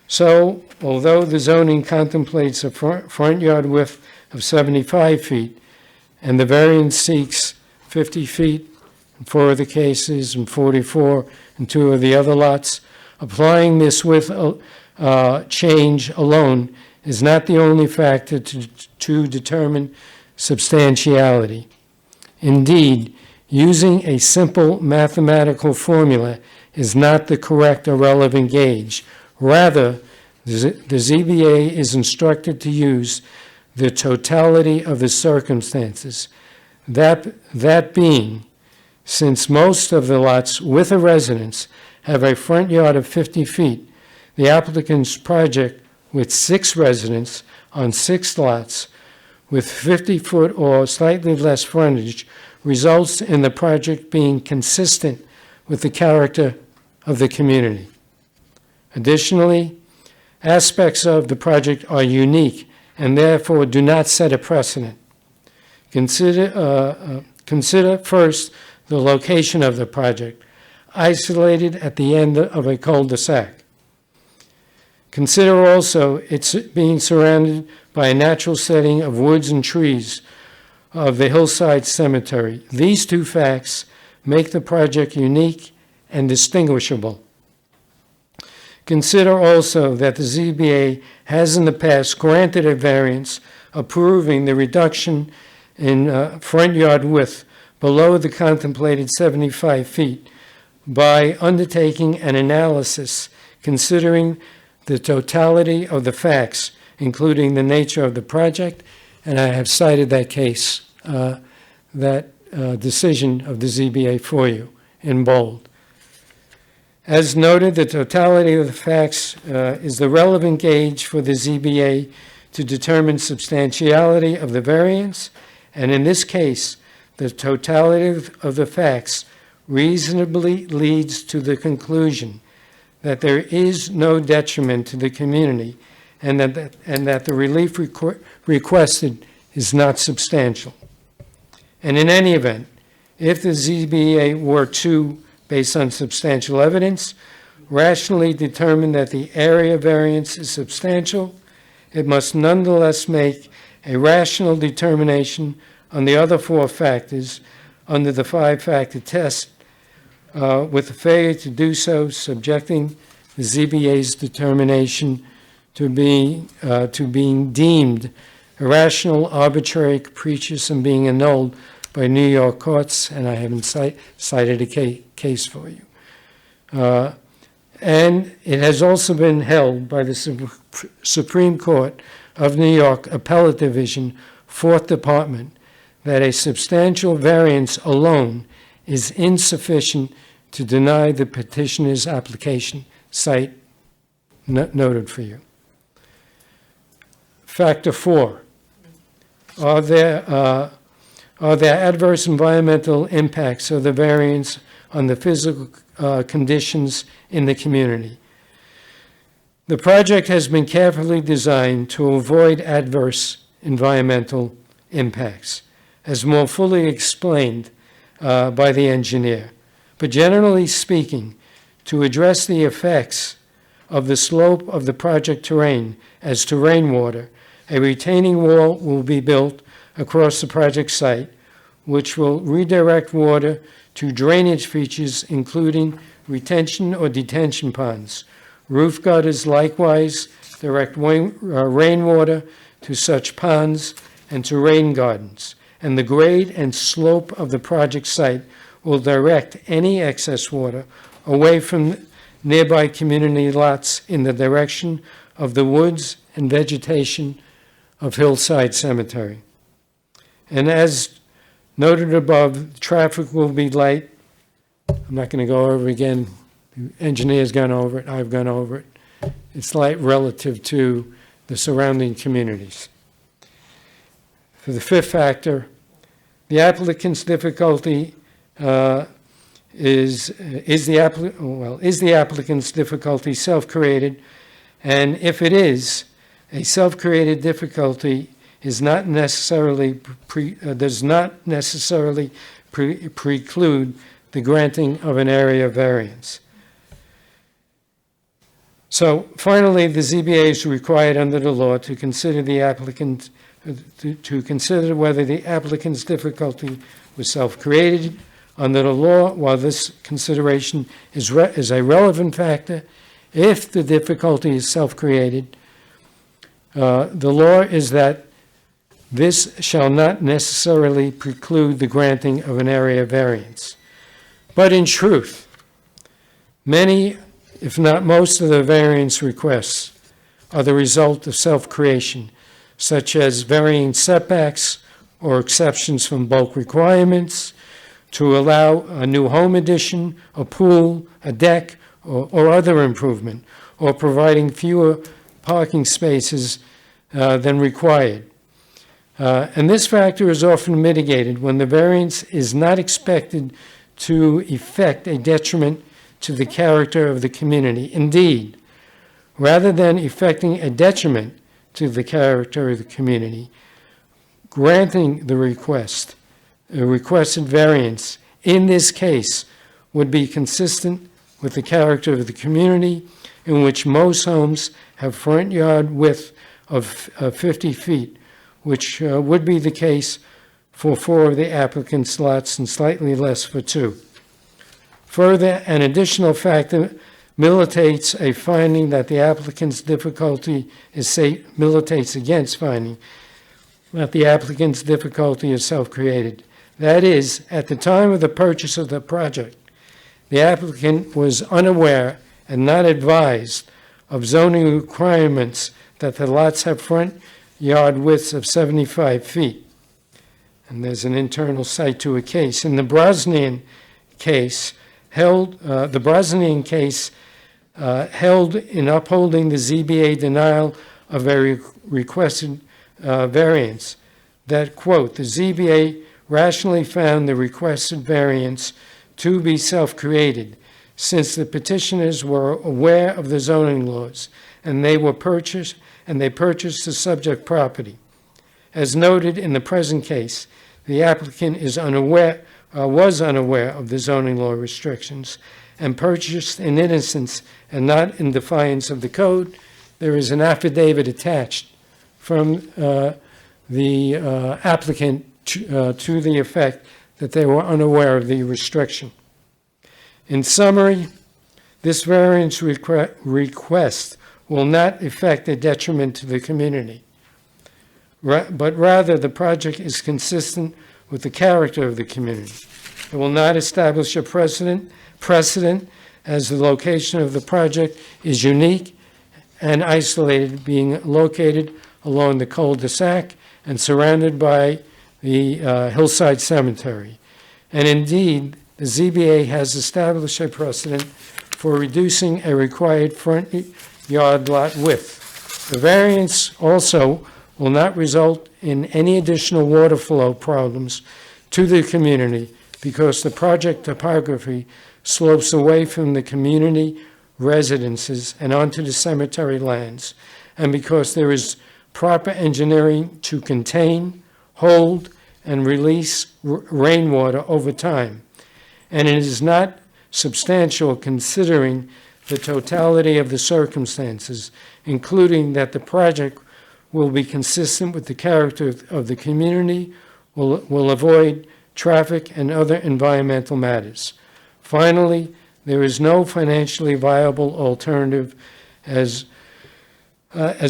So, although the zoning contemplates a front yard width of 75 feet, and the variance seeks 50 feet in 4 of the cases and 44 in 2 of the other lots, applying this width change alone is not the only factor to determine substantiality. Indeed, using a simple mathematical formula is not the correct or relevant gauge. Rather, the ZBA is instructed to use the totality of the circumstances. That being, since most of the lots with a residence have a front yard of 50 feet, the applicant's project with 6 residents on 6 lots with 50-foot or slightly less frontage results in the project being consistent with the character of the community. Additionally, aspects of the project are unique and therefore do not set a precedent. Consider first the location of the project, isolated at the end of a cul-de-sac. Consider also its being surrounded by a natural setting of woods and trees of the Hillside Cemetery. These 2 facts make the project unique and distinguishable. Consider also that the ZBA has in the past granted a variance approving the reduction in front yard width below the contemplated 75 feet by undertaking an analysis considering the totality of the facts, including the nature of the project and I have cited that case, that decision of the ZBA for you in bold. As noted, the totality of the facts is the relevant gauge for the ZBA to determine substantiality of the variance, and in this case, the totality of the facts reasonably leads to the conclusion that there is no detriment to the community and that the relief requested is not substantial. And in any event, if the ZBA were to, based on substantial evidence, rationally determine that the area variance is substantial, it must nonetheless make a rational determination on the other four factors under the five-factor test, with the failure to do so subjecting the ZBA's determination to being deemed irrational, arbitrary, capricious, and being annulled by New York courts, and I haven't cited a case for you. And it has also been held by the Supreme Court of New York Appellate Division, 4th Department, that a substantial variance alone is insufficient to deny the petitioner's application. Cite noted for you. Factor 4, are there adverse environmental impacts of the variance on the physical conditions in the community? The project has been carefully designed to avoid adverse environmental impacts, as more fully explained by the engineer. But generally speaking, to address the effects of the slope of the project terrain as to rainwater, a retaining wall will be built across the project site, which will redirect water to drainage features including retention or detention ponds. Roof gutters likewise direct rainwater to such ponds and to rain gardens. And the grade and slope of the project site will direct any excess water away from nearby community lots in the direction of the woods and vegetation of Hillside Cemetery. And as noted above, traffic will be light. I'm not going to go over it again. The engineer's gone over it. I've gone over it. It's light relative to the surrounding communities. For the fifth factor, the applicant's difficulty is the applicant's difficulty self-created? And if it is, a self-created difficulty is not necessarily does not necessarily preclude the granting of an area variance. So finally, the ZBA is required under the law to consider the applicant to consider whether the applicant's difficulty was self-created under the law. While this consideration is a relevant factor, if the difficulty is self-created, the law is that this shall not necessarily preclude the granting of an area variance. But in truth, many, if not most, of the variance requests are the result of self-creation, such as varying setbacks or exceptions from bulk requirements to allow a new home addition, a pool, a deck, or other improvement, or providing fewer parking spaces than required. And this factor is often mitigated when the variance is not expected to effect a detriment to the character of the community. Indeed, rather than effecting a detriment to the character of the community, granting the requested variance in this case would be consistent with the character of the community, in which most homes have front yard width of 50 feet, which would be the case for 4 of the applicant's lots and slightly less for 2. Further, an additional factor militates a finding that the applicant's difficulty is militates against finding that the applicant's difficulty is self-created. That is, at the time of the purchase of the project, the applicant was unaware and not advised of zoning requirements that the lots have front yard widths of 75 feet. And there's an internal site to a case. In the Brosnan case, held in upholding the ZBA denial of a requested variance, that, quote, the ZBA rationally found the requested variance to be self-created, since the petitioners were aware of the zoning laws, and they purchased the subject property. As noted in the present case, the applicant was unaware of the zoning law restrictions and purchased in innocence and not in defiance of the code. There is an affidavit attached from the applicant to the effect that they were unaware of the restriction. In summary, this variance request will not affect a detriment to the community, but rather the project is consistent with the character of the community. It will not establish a precedent as the location of the project is unique and isolated, being located along the cul-de-sac and surrounded by the Hillside Cemetery. And indeed, the ZBA has established a precedent for reducing a required front yard lot width. The variance also will not result in any additional water flow problems to the community because the project topography slopes away from the community residences and onto the cemetery lands, and because there is proper engineering to contain, hold, and release rainwater over time. And it is not substantial considering the totality of the circumstances, including that the project will be consistent with the character of the community, will avoid traffic and other environmental matters. Finally, there is no financially viable alternative as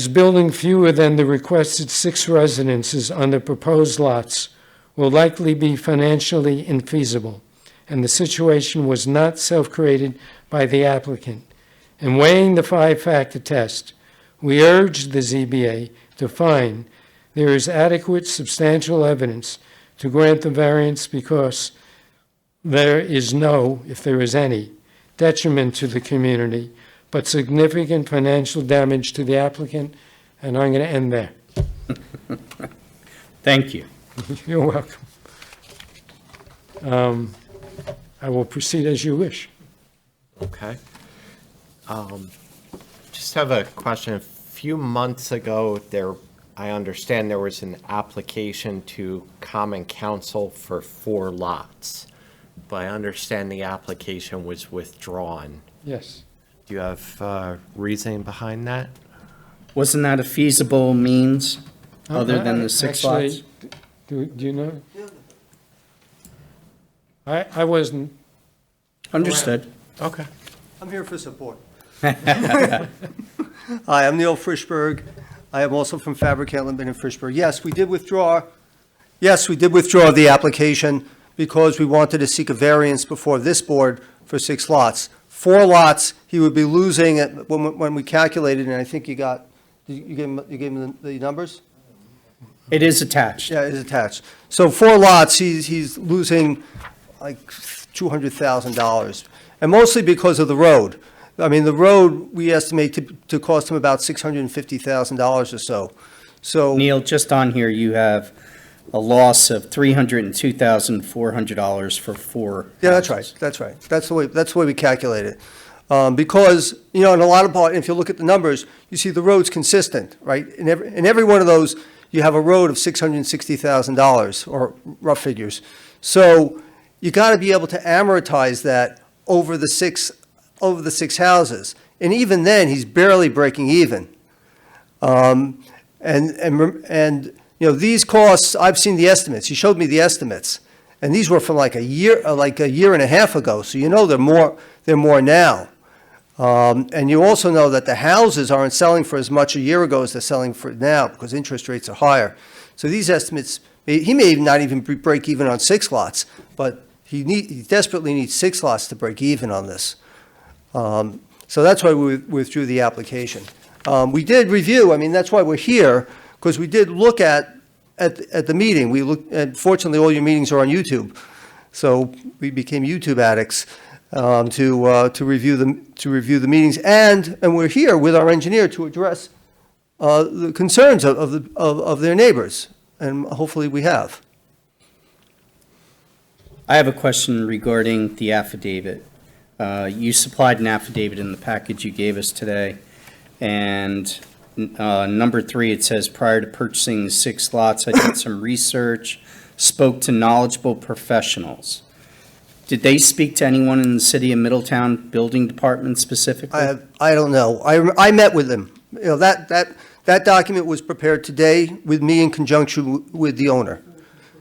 building fewer than the requested 6 residences on the proposed lots will likely be financially infeasible, and the situation was not self-created by the applicant. In weighing the 5-factor test, we urge the ZBA to find there is adequate substantial evidence to grant the variance because there is no, if there is any, detriment to the community, but significant financial damage to the applicant, and I'm going to end there. Thank you. You're welcome. I will proceed as you wish. Okay. Just have a question. A few months ago, I understand there was an application to Common Council for 4 lots, but I understand the application was withdrawn. Yes. Do you have reasoning behind that? Wasn't that a feasible means, other than the 6 lots? Actually, do you know? I wasn't. Understood. Okay. I'm here for support. Hi, I'm Neil Frischberg. I am also from Fabricant Limited in Frischberg. Yes, we did withdraw the application because we wanted to seek a variance before this board for 6 lots. 4 lots, he would be losing when we calculated, and I think you gave him the numbers? It is attached. Yeah, it is attached. So 4 lots, he's losing like $200,000, and mostly because of the road. I mean, the road, we estimate to cost him about $650,000 or so. So, Neil, just on here, you have a loss of $302,400 for 4 yeah, that's houses. right, that's right. That's the way we calculate it. Because, in a lot of part, if you look at the numbers, you see the road's consistent, right? In every one of those, you have a road of $660,000, or rough figures. So you got to be able to amortize that over the six houses. And even then, he's barely breaking even. These costs, I've seen the estimates. He showed me the estimates. And these were from like a year and a half ago. So they're more now. And you also know that the houses aren't selling for as much a year ago as they're selling for now because interest rates are higher. So these estimates, he may not even break even on 6 lots, but he desperately needs 6 lots to break even on this. So that's why we withdrew the application. We did review, that's why we're here. because we did look at the meeting, we looked, and fortunately, all your meetings are on YouTube. So we became YouTube addicts to review the meetings, and we're here with our engineer to address the concerns of their neighbors, and hopefully we have. I have a question regarding the affidavit. You supplied an affidavit in the package you gave us today, and number 3, it says, prior to purchasing the 6 lots, I did some research, spoke to knowledgeable professionals. Did they speak to anyone in the city of Middletown Building Department specifically? I don't know. I met with them. You know, that document was prepared today with me in conjunction with the owner.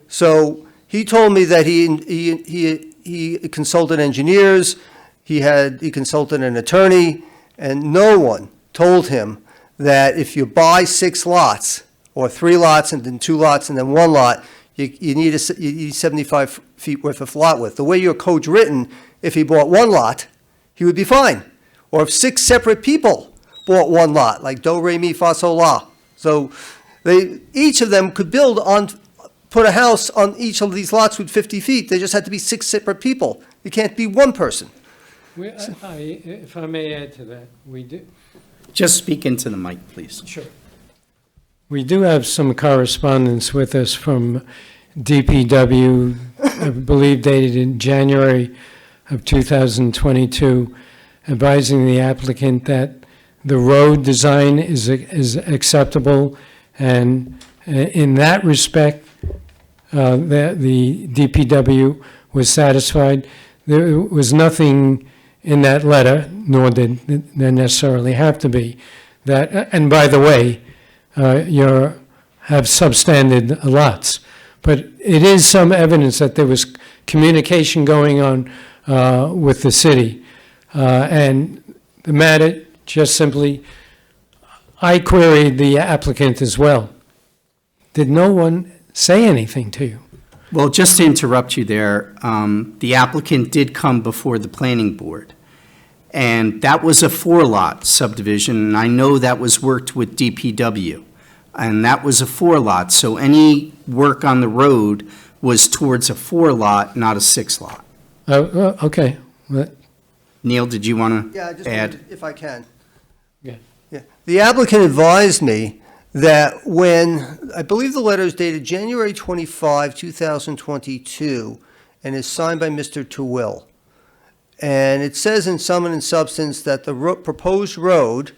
So he told me that he consulted engineers, he consulted an attorney, and no one told him that if you buy 6 lots, or 3 lots and then 2 lots and then 1 lot, you need 75 feet worth of lot width. The way your code's written, if he bought 1 lot, he would be fine. Or if 6 separate people bought 1 lot, like do, re, mi, fa, sol, la. So each of them could put a house on each of these lots with 50 feet. They just had to be 6 separate people. It can't be 1 person. If I may add to that, we do. Just speak into the mic, please. Sure. We do have some correspondence with us from DPW, I believe dated in January of 2022, advising the applicant that the road design is acceptable, and in that respect, the DPW was satisfied. There was nothing in that letter, nor did there necessarily have to be, that, and by the way, you have substandard lots. But it is some evidence that there was communication going on with the city. And the matter just simply, I queried the applicant as well. Did no one say anything to you? Well, just to interrupt you there, the applicant did come before the planning board, and that was a 4-lot subdivision, and I know that was worked with DPW, and that was a 4-lot, so any work on the road was towards a 4-lot, not a 6-lot. Okay. Neil, did you want Yeah, I to just add? wanted- if I can. Yeah. Yeah. The applicant advised me that when, I believe the letter is dated January 25, 2022, and is signed by Mr. Terwill. And it says in sum and in substance that the proposed road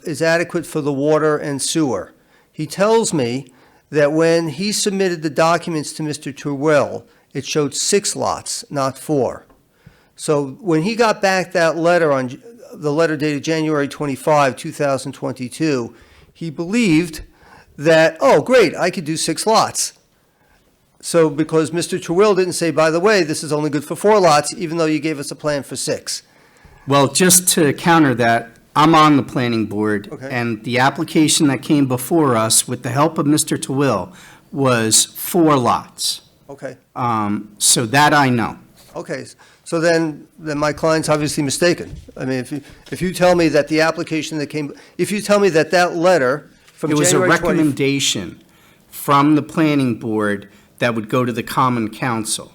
is adequate for the water and sewer. He tells me that when he submitted the documents to Mr. Terwill, it showed 6 lots, not 4. So when he got back that letter the letter dated January 25, 2022, he believed that, oh, great, I could do 6 lots. So because Mr. Terwill didn't say, by the way, this is only good for 4 lots, even though you gave us a plan for 6. Well, just to counter that, I'm on the planning board, Okay. and the application that came before us, with the help of Mr. Terwill, was 4 lots. Okay, So that I know. okay. So then my client's obviously mistaken. I mean, if you tell me that the application that came, if you tell me that that letter from It was a January 20. recommendation from the planning board that would go to the common council.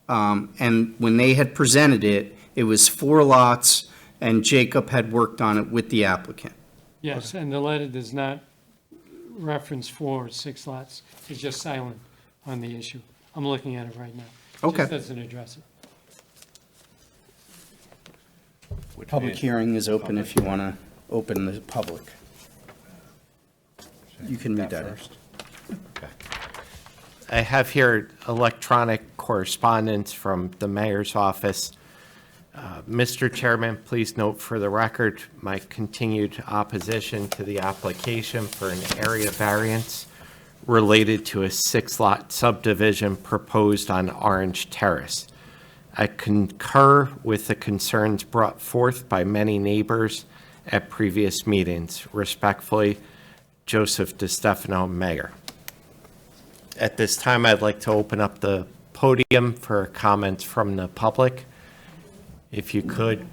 And when they had presented it, it was 4 lots, and Jacob had worked on it with the applicant. Yes, and the letter does not reference 4 or 6 lots. It's just silent on the issue. I'm looking at it right now. Okay. Just doesn't address it. Public hearing is open if you want to open the public. You can read that first. I have here electronic correspondence from the mayor's office. Mr. Chairman, please note for the record my continued opposition to the application for an area variance related to a 6-lot subdivision proposed on Orange Terrace. I concur with the concerns brought forth by many neighbors at previous meetings. Respectfully, Joseph DeStefano, Mayor. At this time, I'd like to open up the podium for comments from the public. If you could,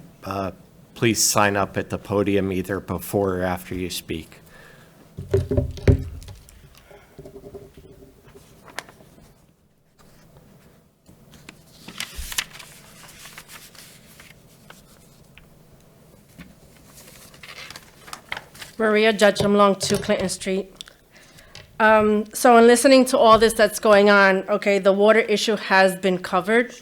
please sign up at the podium either before or after you speak. Maria Judgem, Long 2 Clinton Street. So in listening to all this that's going on, okay, the water issue has been covered,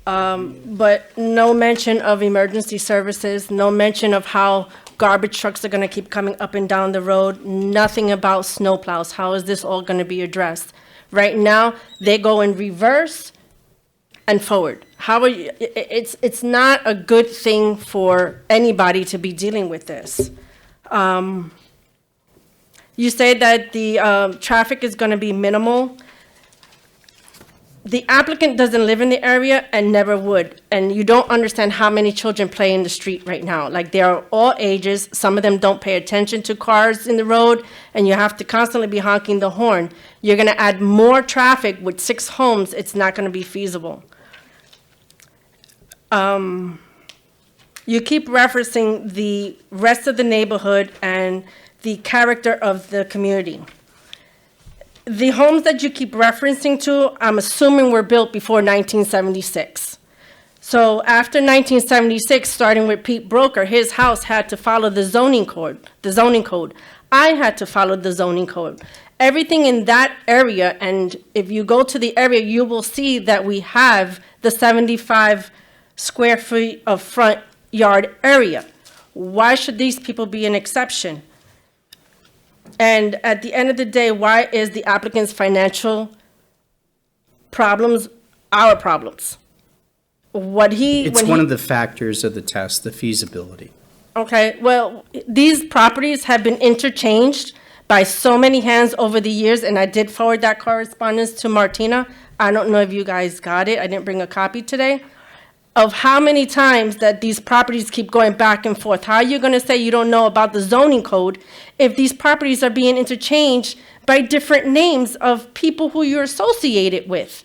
but no mention of emergency services, no mention of how garbage trucks are gonna keep coming up and down the road, nothing about snowplows. How is this all gonna be addressed? Right now, they go in reverse and forward. How are you, it's not a good thing for anybody to be dealing with this. You say that the traffic is going to be minimal. The applicant doesn't live in the area and never would, and you don't understand how many children play in the street right now. Like, they are all ages. Some of them don't pay attention to cars in the road, and you have to constantly be honking the horn. You're going to add more traffic with 6 homes. It's not going to be feasible. You keep referencing the rest of the neighborhood and the character of the community. The homes that you keep referencing to, I'm assuming were built before 1976. So after 1976, starting with Pete Broker, his house had to follow the zoning code. I had to follow the zoning code. Everything in that area, and if you go to the area, you will see that we have the 75 square feet of front yard area. Why should these people be an exception? And at the end of the day, why is the applicant's financial problems our problems? It's one of the factors of the test, the feasibility. Okay, well, these properties have been interchanged by so many hands over the years, and I did forward that correspondence to Martina. I don't know if you guys got it. I didn't bring a copy today. Of how many times that these properties keep going back and forth. How are you going to say you don't know about the zoning code if these properties are being interchanged by different names of people who you're associated with?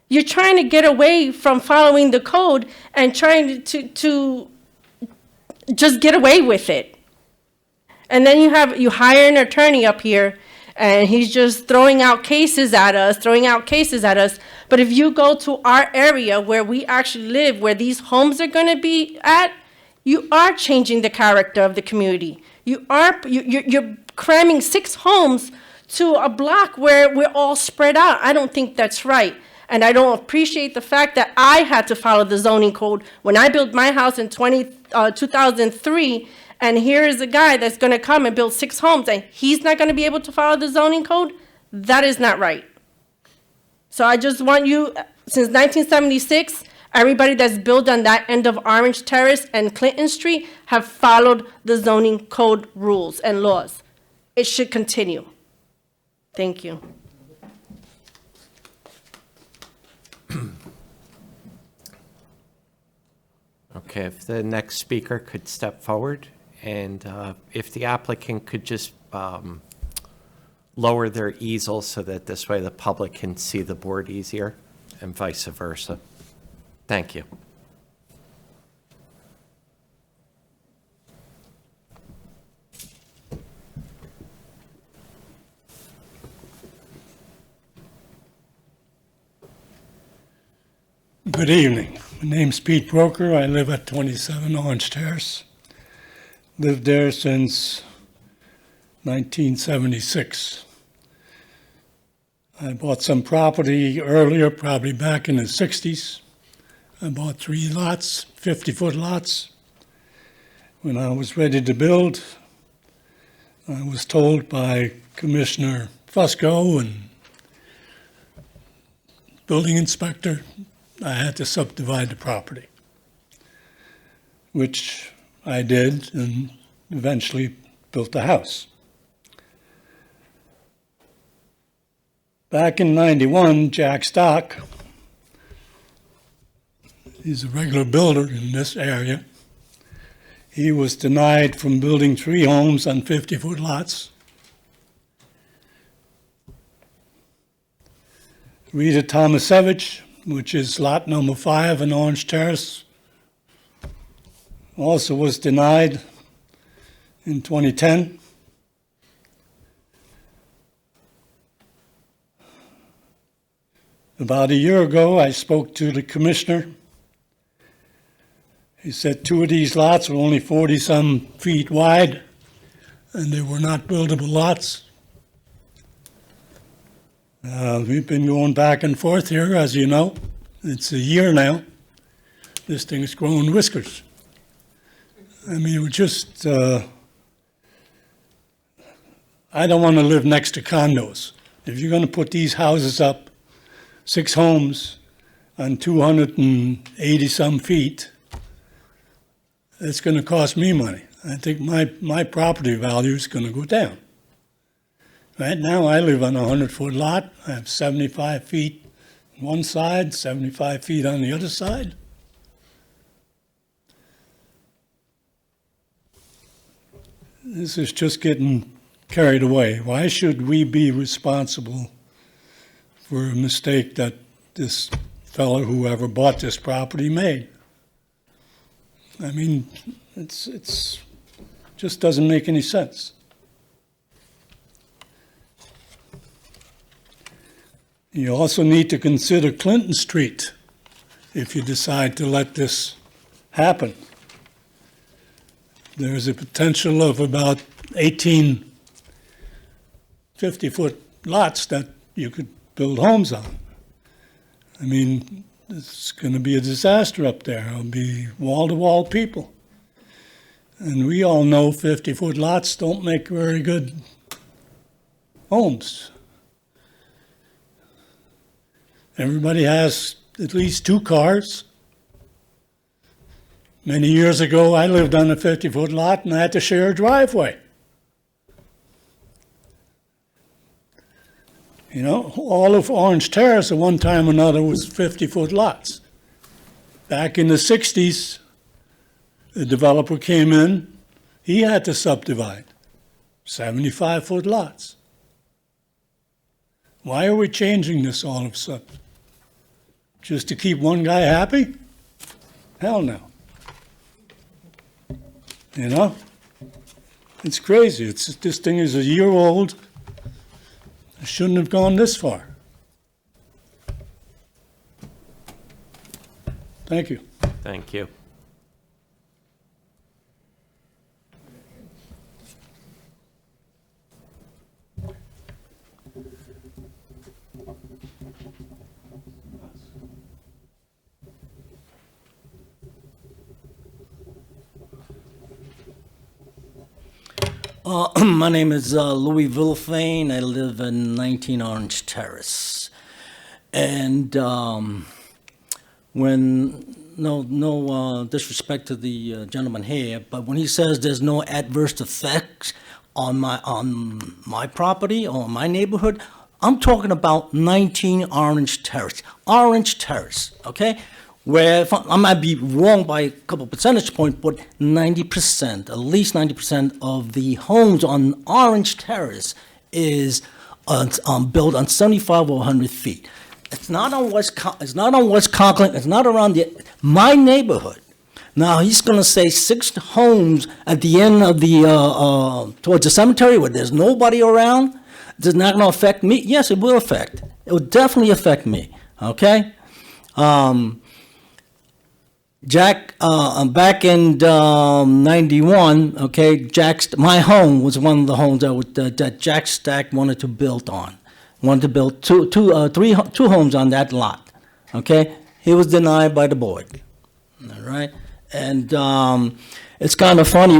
You're trying to get away from following the code and trying to just get away with it. And then you hire an attorney up here, and he's just throwing out cases at us. But if you go to our area where we actually live, where these homes are going to be at, you are changing the character of the community. You're cramming 6 homes to a block where we're all spread out. I don't think that's right. And I don't appreciate the fact that I had to follow the zoning code when I built my house in 2003. And here is a guy that's going to come and build 6 homes, and he's not going to be able to follow the zoning code? That is not right. So I just want you, since 1976, everybody that's built on that end of Orange Terrace and Clinton Street have followed the zoning code rules and laws. It should continue. Thank you. Okay, if the next speaker could step forward, and if the applicant could just lower their easel so that this way the public can see the board easier, and vice versa. Thank you. Good evening. My name's Pete Broker. I live at 27 Orange Terrace. Lived there since 1976. I bought some property earlier, probably back in the 60s. I bought 3 lots, 50-foot lots. When I was ready to build, I was told by Commissioner Fusco and building inspector I had to subdivide the property, which I did, and eventually built a house. Back in '91, Jack Stock, he's a regular builder in this area. He was denied from building 3 homes on 50-foot lots. Rita Tomasevich, which is lot number 5 in Orange Terrace, also was denied in 2010. About a year ago, I spoke to the commissioner. He said 2 of these lots were only 40-some feet wide, and they were not buildable lots. We've been going back and forth here, as you know. It's a year now. This thing's growing whiskers. I mean, I don't want to live next to condos. If you're going to put these houses up, 6 homes on 280-some feet, it's going to cost me money. I think my property value is going to go down. Right now, I live on a 100-foot lot. I have 75 feet on one side, 75 feet on the other side. This is just getting carried away. Why should we be responsible for a mistake that this fellow, whoever bought this property, made? I mean, it's just doesn't make any sense. You also need to consider Clinton Street if you decide to let this happen. There's a potential of about 18 50-foot lots that you could build homes on. I mean, it's going to be a disaster up there. It'll be wall-to-wall people. And we all know 50-foot lots don't make very good homes. Everybody has at least 2 cars. Many years ago, I lived on a 50-foot lot and I had to share a driveway. You know, all of Orange Terrace at one time or another was 50-foot lots. Back in the 60s, the developer came in, he had to subdivide 75-foot lots. Why are we changing this all of a sudden? Just to keep one guy happy? Hell no. You know? It's crazy. This thing is a year old. It shouldn't have gone this far. Thank you. Thank you. My name is Louis Villafane. I live in 19 Orange Terrace. And no disrespect to the gentleman here, but when he says there's no adverse effects on my property or my neighborhood, I'm talking about 19 Orange Terrace. Orange Terrace, okay? Where I might be wrong by a couple percentage points, but 90%, at least 90% of the homes on Orange Terrace is built on 75 or 100 feet. It's not on West Conklin. It's not around my neighborhood. Now he's going to say 6 homes at the end of the towards the cemetery where there's nobody around. It's not going to affect me. Yes, it will affect. It will definitely affect me. Okay. Jack, back in 91, okay, my home was one of the homes that Jack Stack wanted to build on. Wanted to build two homes on that lot, okay? He was denied by the board, all right? And it's kind of funny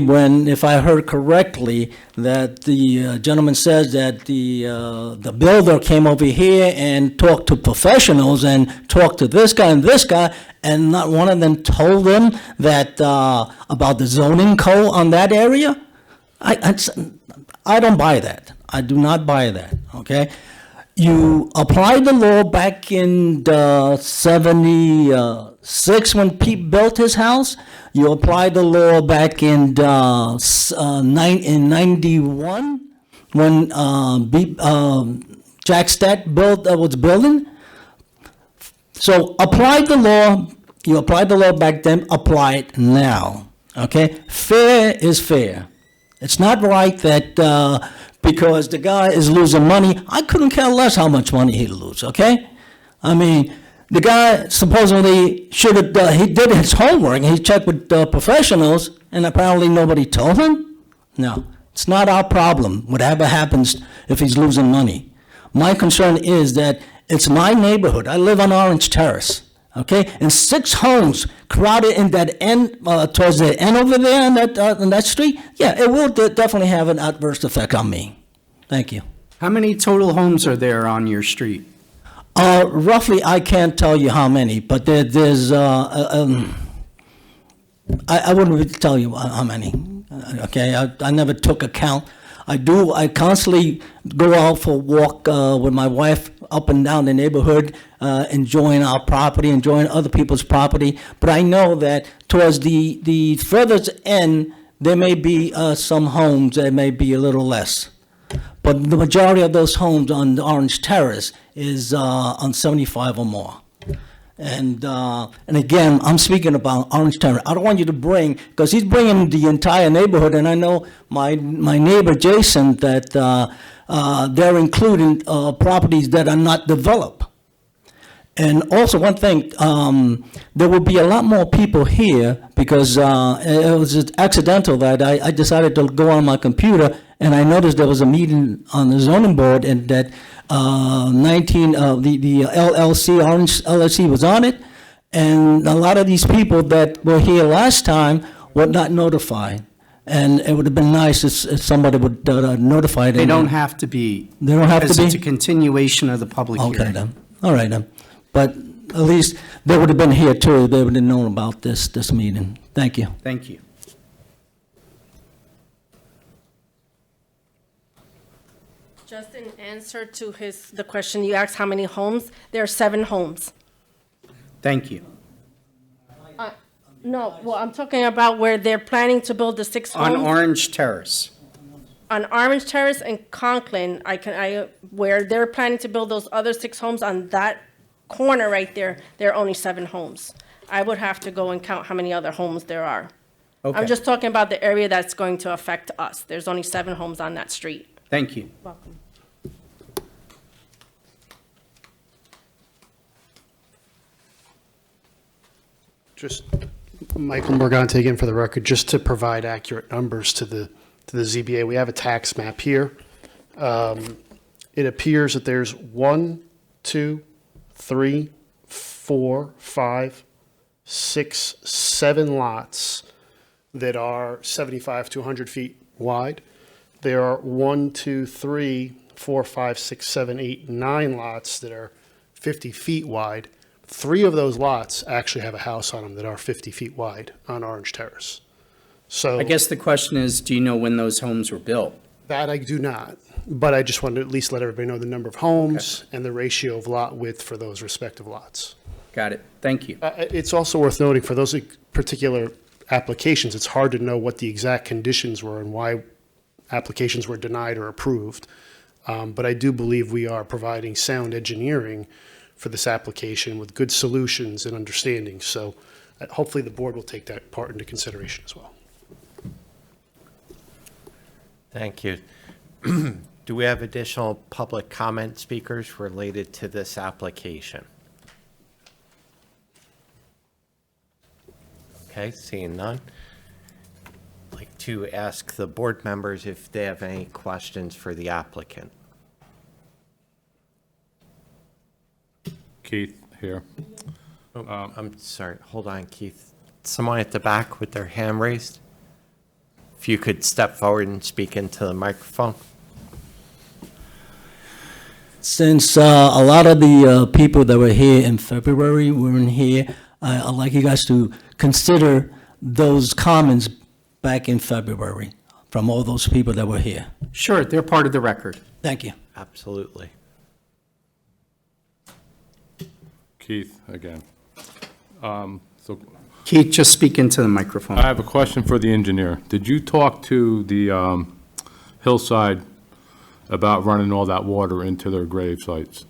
if I heard correctly, that the gentleman says that the builder came over here and talked to professionals and talked to this guy and this guy, and not one of them told them that about the zoning code on that area. I don't buy that. I do not buy that, okay? You applied the law back in 76 when Pete built his house. You applied the law back in 91 when Jack Stack was building. So applied the law. You applied the law back then. Apply it now. Okay, fair is fair. It's not right that because the guy is losing money, I couldn't care less how much money he'd lose, okay? I mean, the guy supposedly should have, he did his homework, he checked with professionals, and apparently nobody told him? No, it's not our problem, whatever happens if he's losing money. My concern is that it's my neighborhood. I live on Orange Terrace, okay? And 6 homes crowded in that end, towards the end over there on that street, yeah, it will definitely have an adverse effect on me. Thank you. How many total homes are there on your street? Roughly, I can't tell you how many, but there's, I wouldn't really tell you how many, okay? I never took account. I constantly go out for a walk with my wife up and down the neighborhood, enjoying our property, enjoying other people's property. But I know that towards the furthest end, there may be some homes that may be a little less. But the majority of those homes on Orange Terrace is on 75 or more. And again, I'm speaking about Orange Terrace. I don't want you to bring, because he's bringing the entire neighborhood, and I know my neighbor Jason, that they're including properties that are not developed. And also one thing, there will be a lot more people here because it was just accidental that I decided to go on my computer and I noticed there was a meeting on the zoning board and that the LLC, Orange LLC was on it. And a lot of these people that were here last time were not notified. And it would have been nice if somebody would notify them. They don't have to be. They don't have to Because be? it's a continuation of the public hearing. Okay then, all right then. But at least they would have been here too, they would have known about this meeting. Thank you. Thank you. Just in answer to the question you asked, how many homes? There are 7 homes. Thank you. No, well, I'm talking about where they're planning to build the 6 homes. On Orange Terrace. On Orange Terrace and Conklin, where they're planning to build those other 6 homes on that corner right there, there are only 7 homes. I would have to go and count how many other homes there are. Okay. I'm just talking about the area that's going to affect us. There's only 7 homes on that street. Thank you. Welcome. Just Michael Morgante again for the record, just to provide accurate numbers to the ZBA. We have a tax map here. It appears that there's 1, 2, 3, 4, 5, 6, 7 lots that are 75 to 100 feet wide. There are 1, 2, 3, 4, 5, 6, 7, 8, 9 lots that are 50 feet wide. 3 of those lots actually have a house on them that are 50 feet wide on Orange Terrace. So I guess the question is, do you know when those homes were built? that I do not, but I just wanted to at least let everybody know the number of homes and the ratio of lot width for those respective lots. Got it. Thank you. It's also worth noting for those particular applications, it's hard to know what the exact conditions were and why applications were denied or approved. But I do believe we are providing sound engineering for this application with good solutions and understanding. So hopefully the board will take that part into consideration as well. Thank you. Do we have additional public comment speakers related to this application? Okay, seeing none. I'd like to ask the board members if they have any questions for the applicant. Keith here. I'm sorry, hold on, Keith. Someone at the back with their hand raised? If you could step forward and speak into the microphone. Since a lot of the people that were here in February weren't here, I'd like you guys to consider those comments back in February from all those people that were here. Sure, they're part of the record. Thank you. Absolutely. Keith again. So Keith, just speak into the microphone. I have a question for the engineer. Did you talk to the Hillside about running all that water into their grave sites?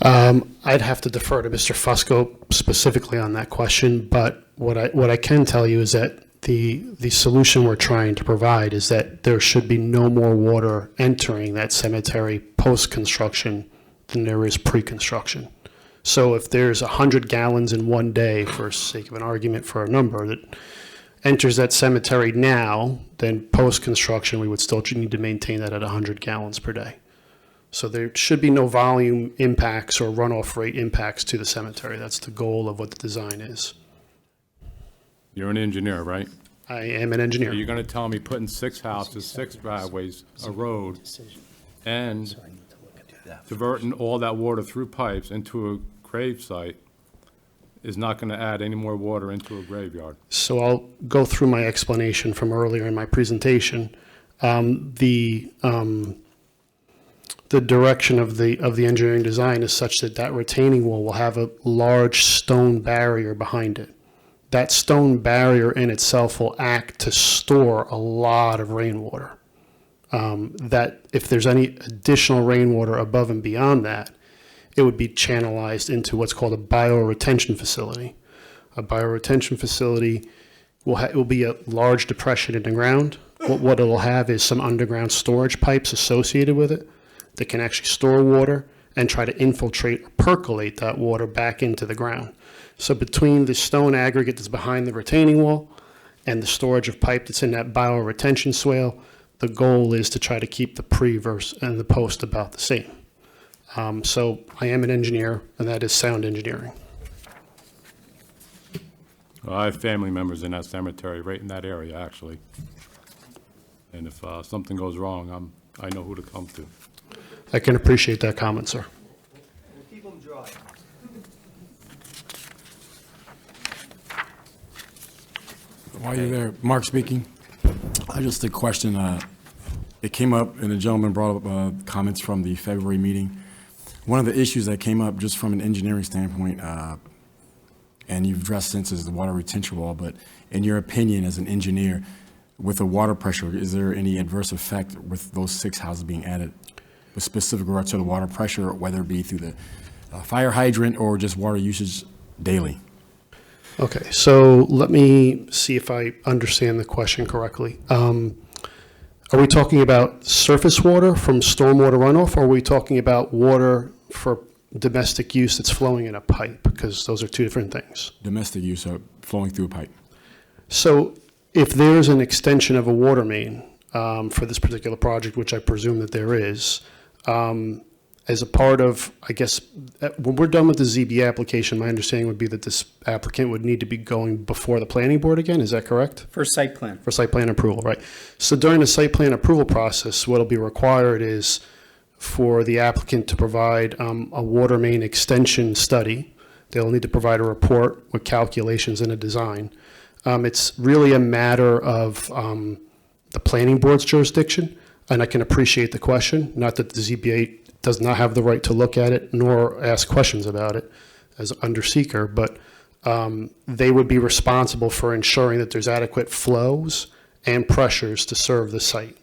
I'd have to defer to Mr. Fusco specifically on that question, but what I can tell you is that the solution we're trying to provide is that there should be no more water entering that cemetery post-construction than there is pre-construction. So if there's 100 gallons in one day, for sake of an argument for a number, that enters that cemetery now, then post-construction, we would still need to maintain that at 100 gallons per day. So there should be no volume impacts or runoff rate impacts to the cemetery. That's the goal of what the design is. You're an engineer, right? I am an engineer. Are you going to tell me putting 6 houses, 6 driveways, a road, and diverting all that water through pipes into a grave site is not going to add any more water into a graveyard? So I'll go through my explanation from earlier in my presentation. The direction of the engineering design is such that that retaining wall will have a large stone barrier behind it. That stone barrier in itself will act to store a lot of rainwater. That if there's any additional rainwater above and beyond that, it would be channelized into what's called a bioretention facility. A bioretention facility will be a large depression in the ground. What it'll have is some underground storage pipes associated with it that can actually store water and try to infiltrate or percolate that water back into the ground. So between the stone aggregate that's behind the retaining wall and the storage of pipe that's in that bioretention swale, the goal is to try to keep the pre-verse and the post about the same. So I am an engineer, and that is sound engineering. Well, I have family members in that cemetery, right in that area, actually. And if something goes wrong, I know who to come to. I can appreciate that comment, sir. Keep them dry. While you're there, Mark speaking. I just a question. It came up, and the gentleman brought up comments from the February meeting. One of the issues that came up just from an engineering standpoint, and you've addressed since, is the water retention wall, but in your opinion as an engineer, with the water pressure, is there any adverse effect with those 6 houses being added with specific regard to the water pressure, whether it be through the fire hydrant or just water usage daily? Okay, so let me see if I understand the question correctly. Are we talking about surface water from stormwater runoff, or are we talking about water for domestic use that's flowing in a pipe? Because those are two different things. Domestic use of flowing through a pipe. So if there's an extension of a water main for this particular project, which I presume that there is, as a part of, I guess, when we're done with the ZB application, my understanding would be that this applicant would need to be going before the planning board again, is that correct? For site plan. For site plan approval, right. So during the site plan approval process, what'll be required is for the applicant to provide a water main extension study. They'll need to provide a report with calculations and a design. It's really a matter of the planning board's jurisdiction, and I can appreciate the question, not that the ZBA does not have the right to look at it nor ask questions about it as under seeker, but they would be responsible for ensuring that there's adequate flows and pressures to serve the site.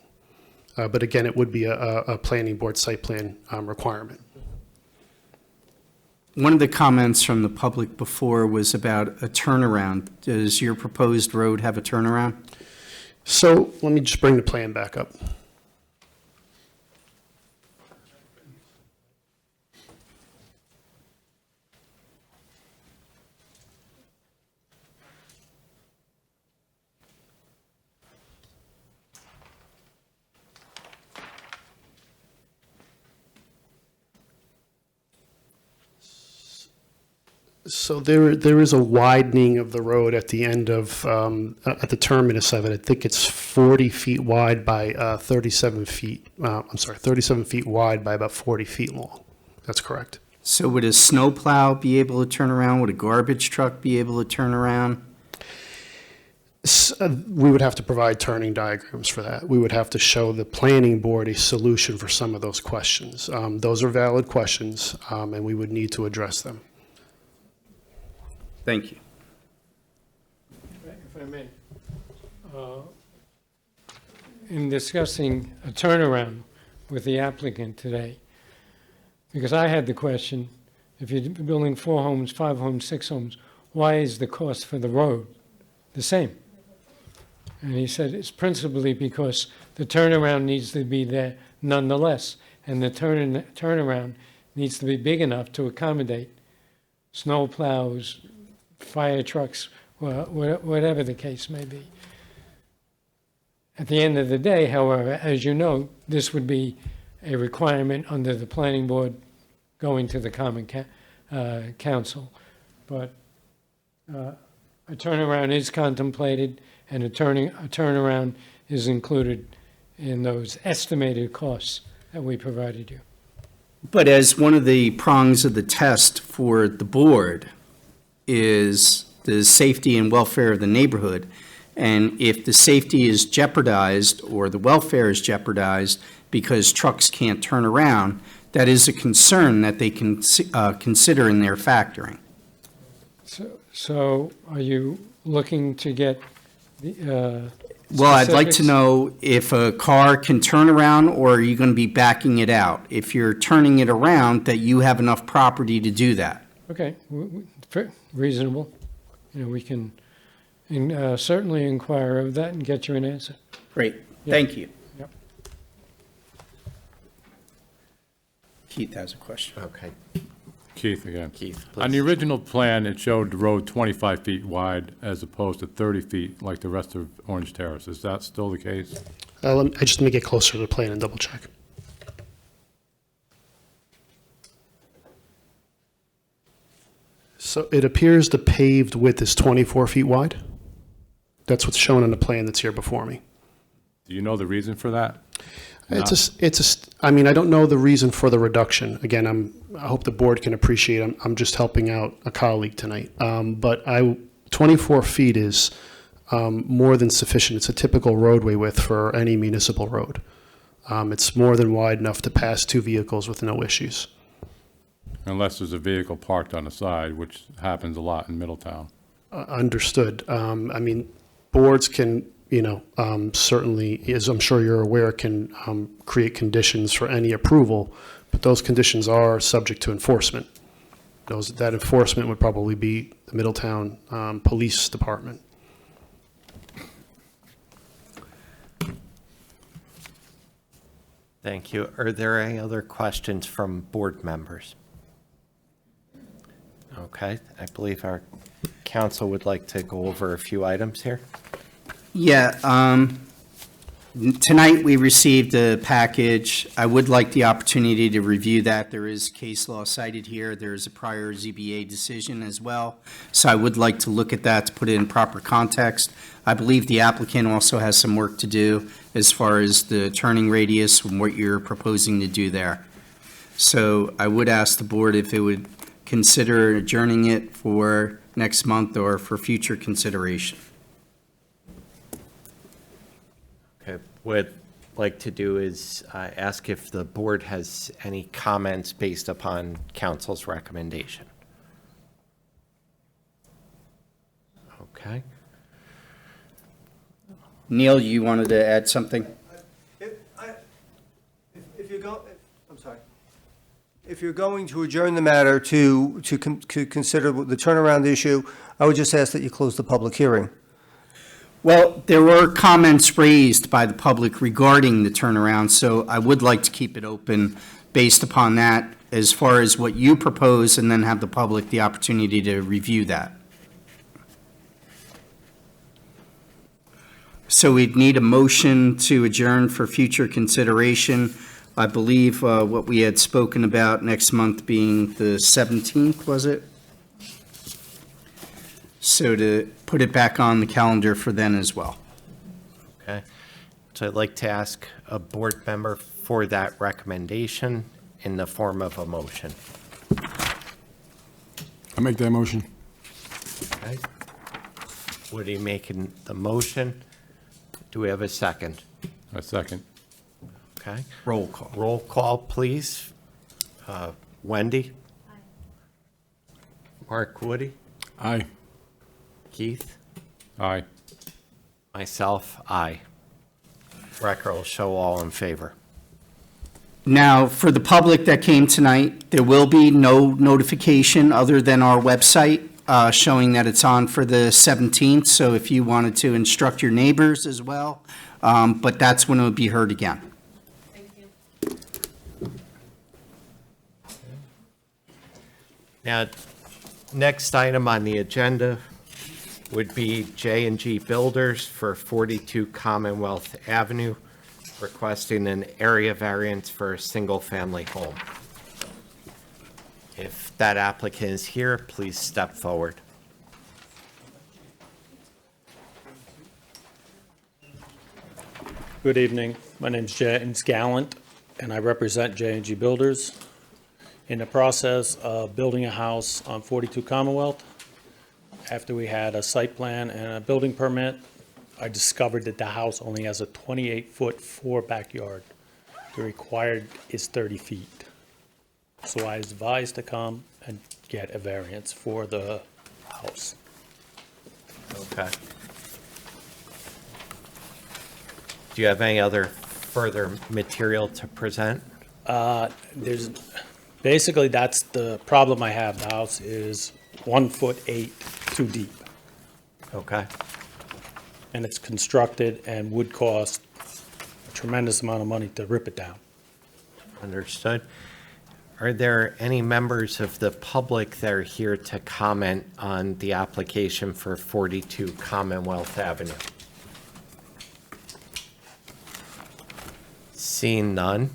But again, it would be a planning board site plan requirement. One of the comments from the public before was about a turnaround. Does your proposed road have a turnaround? So let me just bring the plan back up. So there is a widening of the road at the end of, at the terminus of it. I think it's 40 feet wide by 37 feet, 37 feet wide by about 40 feet long. That's correct. So would a snowplow be able to turn around? Would a garbage truck be able to turn around? We would have to provide turning diagrams for that. We would have to show the planning board a solution for some of those questions. Those are valid questions, and we would need to address them. Thank you. If I may, in discussing a turnaround with the applicant today, because I had the question, if you're building 4 homes, 5 homes, 6 homes, why is the cost for the road the same? And he said it's principally because the turnaround needs to be there nonetheless, and the turnaround needs to be big enough to accommodate snow plows, fire trucks, whatever the case may be. At the end of the day, however, as you know, this would be a requirement under the planning board going to the common council. But a turnaround is contemplated, and a turnaround is included in those estimated costs that we provided you. But as one of the prongs of the test for the board is the safety and welfare of the neighborhood, and if the safety is jeopardized or the welfare is jeopardized because trucks can't turn around, that is a concern that they can consider in their factoring. So are you looking to get the Well, I'd like to specifics? know if a car can turn around, or are you going to be backing it out? If you're turning it around, that you have enough property to do that. Okay, reasonable. We can certainly inquire of that and get you an answer. Great, Yeah. thank you. Yep. Keith has a question. Okay. Keith again. Keith, On the please. original plan, it showed the road 25 feet wide as opposed to 30 feet like the rest of Orange Terrace. Is that still the case? Let me get closer to the plan and double check. So it appears the paved width is 24 feet wide. That's what's shown on the plan that's here before me. Do you know the reason for that? I mean, I don't know the reason for the reduction. Again, I hope the board can appreciate, I'm just helping out a colleague tonight. But 24 feet is more than sufficient. It's a typical roadway width for any municipal road. It's more than wide enough to pass two vehicles with no issues. Unless there's a vehicle parked on the side, which happens a lot in Middletown. Understood. I mean, boards can, certainly, as I'm sure you're aware, can create conditions for any approval, but those conditions are subject to enforcement. That enforcement would probably be the Middletown Police Department. Thank you. Are there any other questions from board members? Okay, I believe our council would like to go over a few items here. Yeah, tonight we received a package. I would like the opportunity to review that. There is case law cited here. There is a prior ZBA decision as well. So I would like to look at that to put it in proper context. I believe the applicant also has some work to do as far as the turning radius and what you're proposing to do there. So I would ask the board if it would consider adjourning it for next month or for future consideration. Okay, what I'd like to do is ask if the board has any comments based upon council's recommendation. Okay. Neil, you wanted to add something? If you're going to adjourn the matter to consider the turnaround issue, I would just ask that you close the public hearing. Well, there were comments raised by the public regarding the turnaround, so I would like to keep it open based upon that as far as what you propose, and then have the public the opportunity to review that. So we'd need a motion to adjourn for future consideration. I believe what we had spoken about next month being the 17th, was it? So to put it back on the calendar for then as well. Okay. So I'd like to ask a board member for that recommendation in the form of a motion. I make that motion. Okay. Woody making the motion. Do we have a second? A second. Okay. Roll call. Roll call, please. Wendy? Mark Woody? Aye. Keith? Aye. Myself, aye. Record will show all in favor. Now, for the public that came tonight, there will be no notification other than our website showing that it's on for the 17th. So if you wanted to instruct your neighbors as well, but that's when it would be heard again. Now, next item on the agenda would be J&G Builders for 42 Commonwealth Avenue, requesting an area variance for a single-family home. If that applicant is here, please step forward. Good evening. My name's James Gallant, and I represent J&G Builders. In the process of building a house on 42 Commonwealth, after we had a site plan and a building permit, I discovered that the house only has a 28-foot 4 backyard. The required is 30 feet. So I was advised to come and get a variance for the house. Okay. Do you have any other further material to present? Basically, that's the problem I have. The house is 1'8" too deep. Okay. And it's constructed and would cost a tremendous amount of money to rip it down. Understood. Are there any members of the public that are here to comment on the application for 42 Commonwealth Avenue? Seeing none,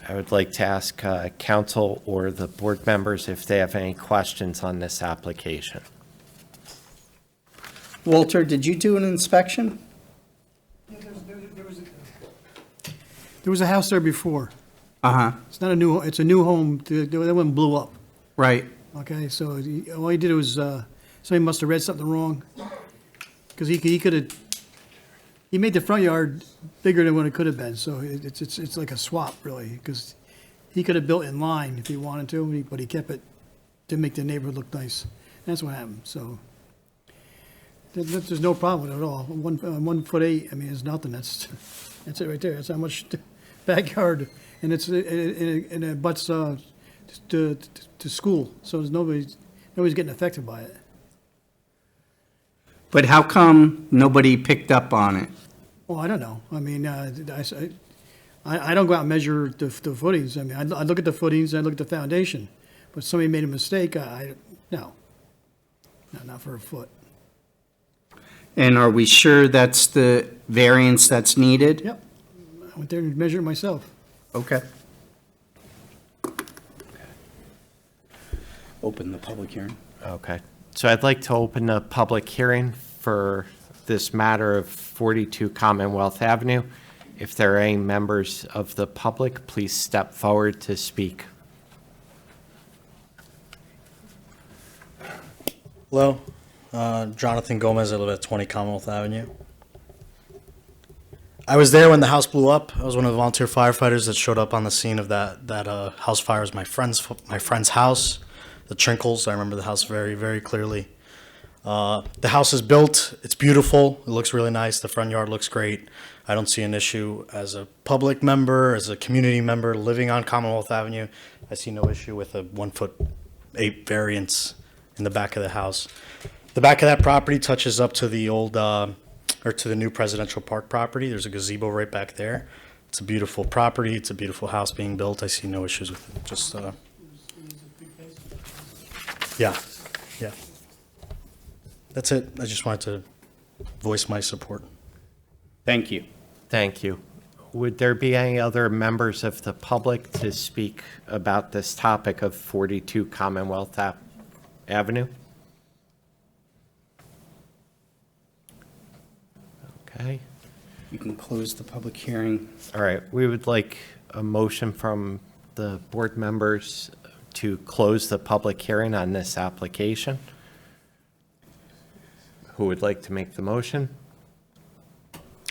I would like to ask council or the board members if they have any questions on this application. Walter, did you do an inspection? There was a house there before. Uh-huh, It's not a new, it's a new home. That one blew up. right. Okay, so all he did was, somebody must have read something wrong. Because he could have, he made the front yard bigger than what it could have been, so it's like a swap, really. Because he could have built in line if he wanted to, but he kept it to make the neighborhood look nice. That's what happened, so. There's no problem with it at all. 1'8", I mean, it's nothing. That's it right there. That's how much backyard, and it butts to school, so there's nobody's getting affected by it. But how come nobody picked up on it? Well, I don't know. I mean, I don't go out and measure the footings. I mean, I look at the footings, I look at the foundation. But somebody made a mistake, no, not for a foot. And are we sure that's the variance that's needed? Yep. I went there and measured it myself. Okay. Open the public hearing. Okay. So I'd like to open the public hearing for this matter of 42 Commonwealth Avenue. If there are any members of the public, please step forward to speak. Hello, Jonathan Gomez. I live at 20 Commonwealth Avenue. I was there when the house blew up. I was one of the volunteer firefighters that showed up on the scene of that house fire. It was my friend's house, the Trinkles. I remember the house very, very clearly. The house is built. It's beautiful. It looks really nice. The front yard looks great. I don't see an issue as a public member, as a community member living on Commonwealth Avenue. I see no issue with a 1'8" variance in the back of the house. The back of that property touches up to the old, or to the new Presidential Park property. There's a gazebo right back there. It's a beautiful property. It's a beautiful house being built. I see no issues with it. Just, yeah. That's it. I just wanted to voice my support. Thank you. Thank you. Would there be any other members of the public to speak about this topic of 42 Commonwealth Avenue? Okay. You can close the public hearing. All right. We would like a motion from the board members to close the public hearing on this application. Who would like to make the motion?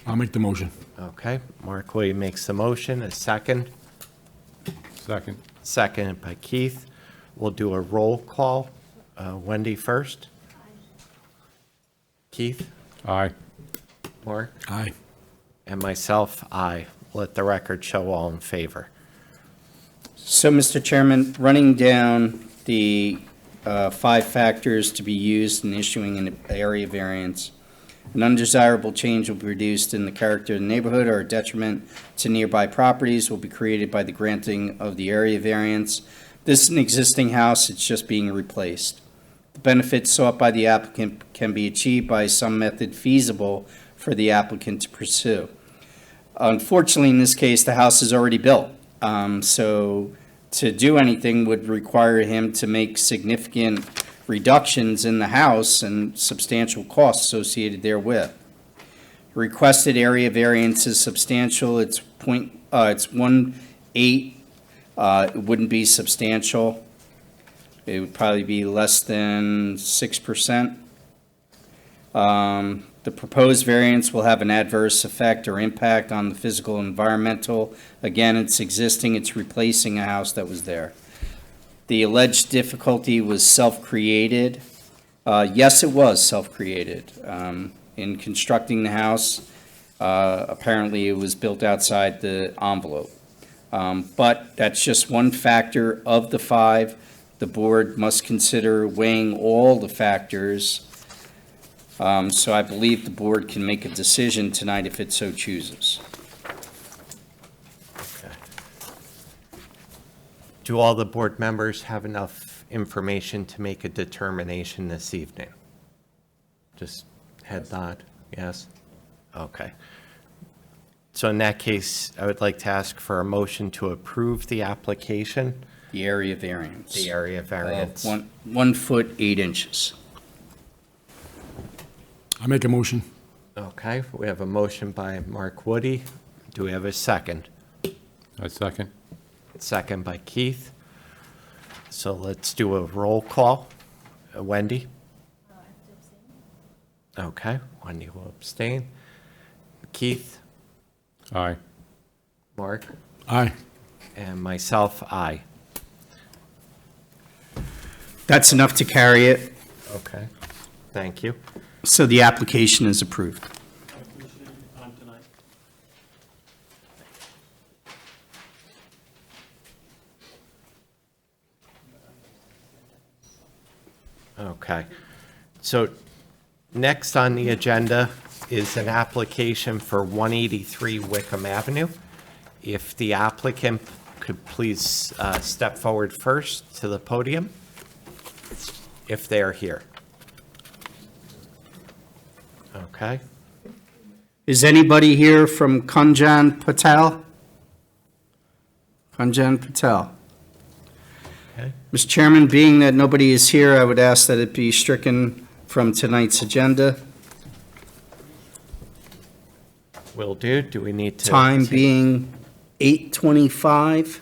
I'll make the motion. Okay. Mark Williams makes the motion. A second? Second. Seconded by Keith. We'll do a roll call. Wendy first. Keith? Aye. Mark? Aye. And myself, aye. Let the record show all in favor. So, Mr. Chairman, running down the 5 factors to be used in issuing an area variance, an undesirable change will be reduced in the character of the neighborhood or a detriment to nearby properties will be created by the granting of the area variance. This is an existing house, it's just being replaced. The benefits sought by the applicant can be achieved by some method feasible for the applicant to pursue. Unfortunately, in this case, the house is already built, so to do anything would require him to make significant reductions in the house and substantial costs associated therewith. Requested area variance is substantial, it's 1.8. It wouldn't be substantial. It would probably be less than 6%. The proposed variance will have an adverse effect or impact on the physical and environmental. Again, it's existing, it's replacing a house that was there. The alleged difficulty was self-created. Yes, it was self-created. In constructing the house, apparently it was built outside the envelope. But that's just one factor of the 5. The board must consider weighing all the factors. So I believe the board can make a decision tonight if it so chooses. Do all the board members have enough information to make a determination this evening? Just head nod, yes? Okay. So in that case, I would like to ask for a motion to approve the application. The area variance. The area variance. 1 foot 8 inches. I make a motion. Okay, we have a motion by Mark Woody. Do we have a second? A second. Second by Keith. So let's do a roll call. Wendy? Okay, Wendy will abstain. Keith? Aye. Mark? Aye. And myself, aye. That's enough to carry it, Okay, thank you. so the application is approved. Okay, so next on the agenda is an application for 183 Wickham Avenue. If the applicant could please step forward first to the podium, if they are here. Okay, Is anybody here from Kunjan Patel? Kunjan Patel. okay, Mr. Chairman, being that nobody is here, I would ask that it be stricken from tonight's agenda. will do. Do we need to? Time being 8:25,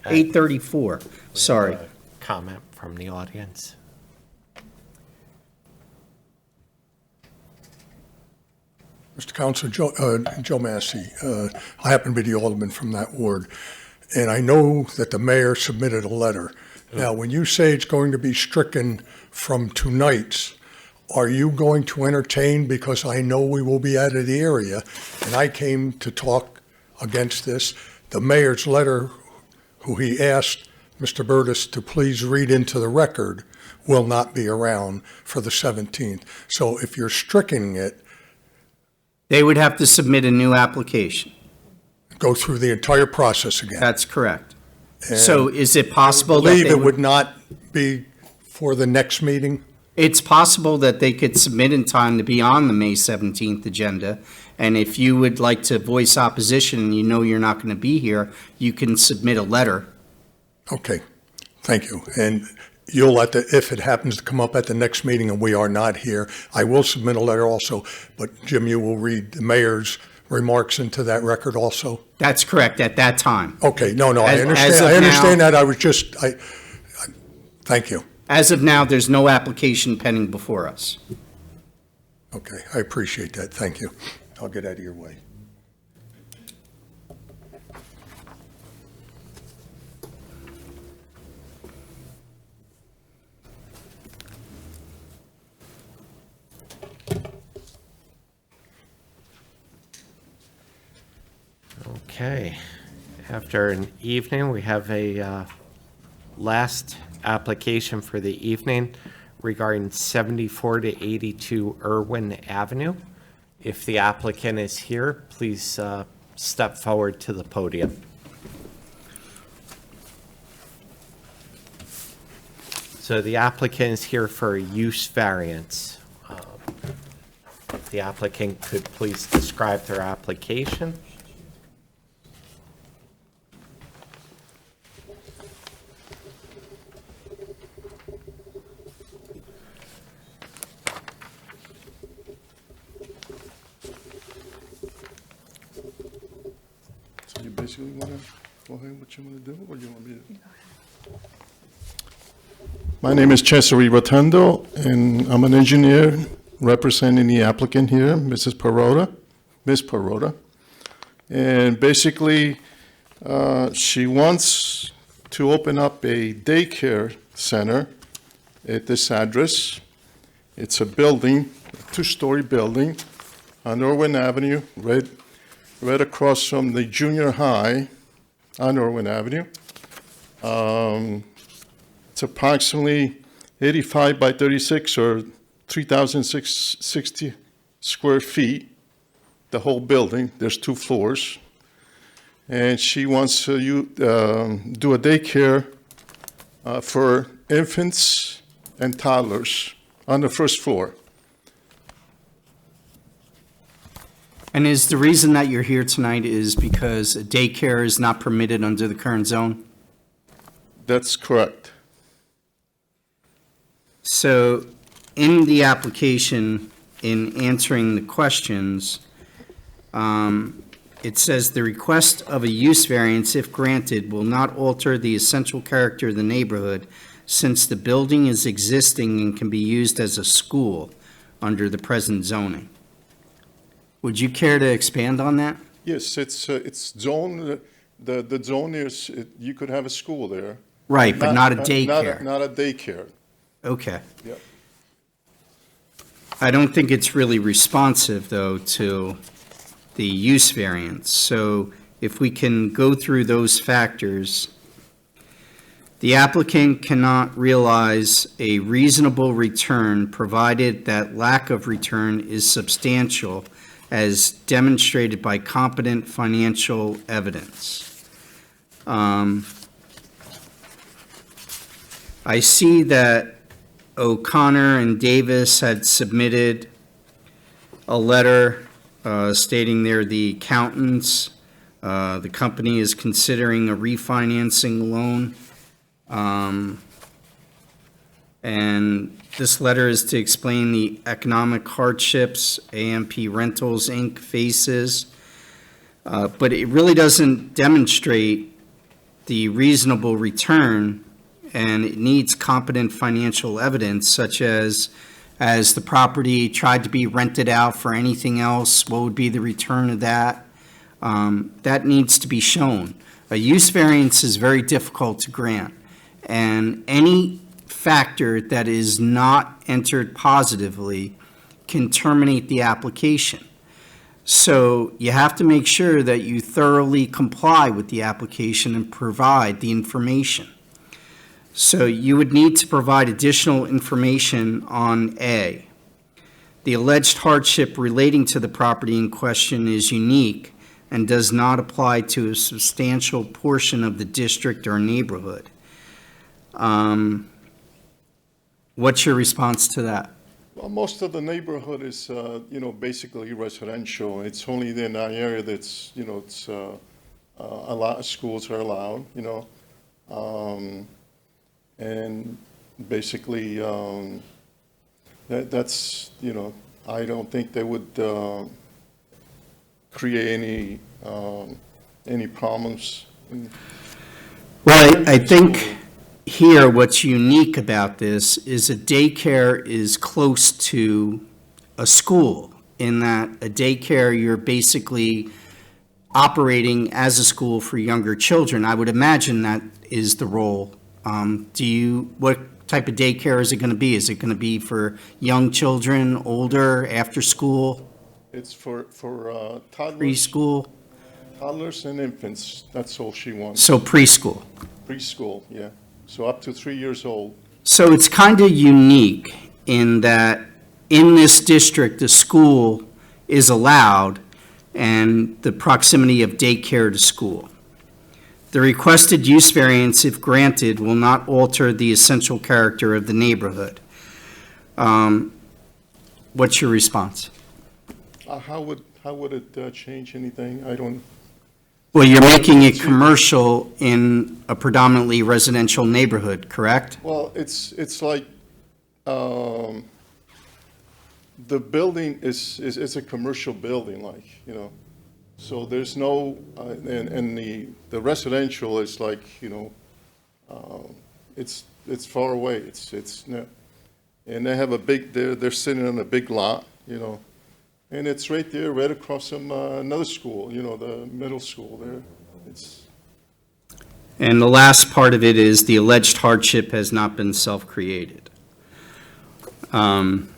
8:34, sorry. Comment from the audience. Mr. Counselor, Joe Massey, I happen to be the alderman from that ward, and I know that the mayor submitted a letter. Now, when you say it's going to be stricken from tonight's, are you going to entertain, because I know we will be out of the area, and I came to talk against this, the mayor's letter, who he asked Mr. Burtis to please read into the record, will not be around for the 17th. So if you're stricken it, They would have to submit a new application. go through the entire process again. That's correct. And So is it possible I that believe they it would? would not be for the next meeting. It's possible that they could submit in time to be on the May 17th agenda. And if you would like to voice opposition and you know you're not going to be here, you can submit a letter. Okay, thank you. And you'll let the, if it happens to come up at the next meeting and we are not here, I will submit a letter also. But Jim, you will read the mayor's remarks into that record also? That's correct, at that time. Okay, no, I As understand, of I understand now- that. I was just, thank you. As of now, there's no application pending before us. Okay, I appreciate that. Thank you. I'll get out of your way. Okay, after an evening, we have a last application for the evening regarding 74 to 82 Irwin Avenue. If the applicant is here, please step forward to the podium. So the applicant is here for a use variance. If the applicant could please describe their application. So you basically want to go ahead what you want to do, or you want me to? My name is Cesare Rotundo, and I'm an engineer representing the applicant here, Ms. Perota. And basically, she wants to open up a daycare center at this address. It's a building, a two-story building on Irwin Avenue, right across from the junior high on Irwin Avenue. It's approximately 85 by 36 or 3,660 square feet, the whole building. There's 2 floors. And she wants to do a daycare for infants and toddlers on the first floor. And is the reason that you're here tonight is because a daycare is not permitted under the current zone? That's correct. So in the application, in answering the questions, it says the request of a use variance, if granted, will not alter the essential character of the neighborhood since the building is existing and can be used as a school under the present zoning. Would you care to expand on that? Yes, it's zone, the zone is, you could have a school there. Right, but not a daycare. Not a daycare. Okay. Yep. I don't think it's really responsive, though, to the use variance. So if we can go through those factors, the applicant cannot realize a reasonable return provided that lack of return is substantial as demonstrated by competent financial evidence. I see that O'Connor and Davis had submitted a letter stating they're the accountants. The company is considering a refinancing loan. And this letter is to explain the economic hardships AMP Rentals, Inc. faces. But it really doesn't demonstrate the reasonable return, and it needs competent financial evidence, such as the property tried to be rented out for anything else, what would be the return of that? That needs to be shown. A use variance is very difficult to grant, and any factor that is not entered positively can terminate the application. So you have to make sure that you thoroughly comply with the application and provide the information. So you would need to provide additional information on A. The alleged hardship relating to the property in question is unique and does not apply to a substantial portion of the district or neighborhood. What's your response to that? Well, most of the neighborhood is, basically residential. It's only in our area that's, it's a lot of schools are allowed, and basically, that's, I don't think they would create any problems. Well, I think here what's unique about this is a daycare is close to a school, in that a daycare, you're basically operating as a school for younger children. I would imagine that is the role. What type of daycare is it going to be? Is it going to be for young children, older, after school, It's for toddlers. preschool? Toddlers and infants, that's all she wants. So preschool. Preschool, yeah. So up to 3 years old. So it's kind of unique in that in this district, the school is allowed and the proximity of daycare to school. The requested use variance, if granted, will not alter the essential character of the neighborhood. What's your response? How would it change anything? I don't. Well, you're making it commercial in a predominantly residential neighborhood, correct? Well, it's like, the building is a commercial building, like, you know. So there's no, and the residential is like, you know, it's far away. It's no, and they have a big, they're sitting on a big lot, you know. And it's right there, right across from another school, you know, the middle school there. It's. And the last part of it is the alleged hardship has not been self-created. You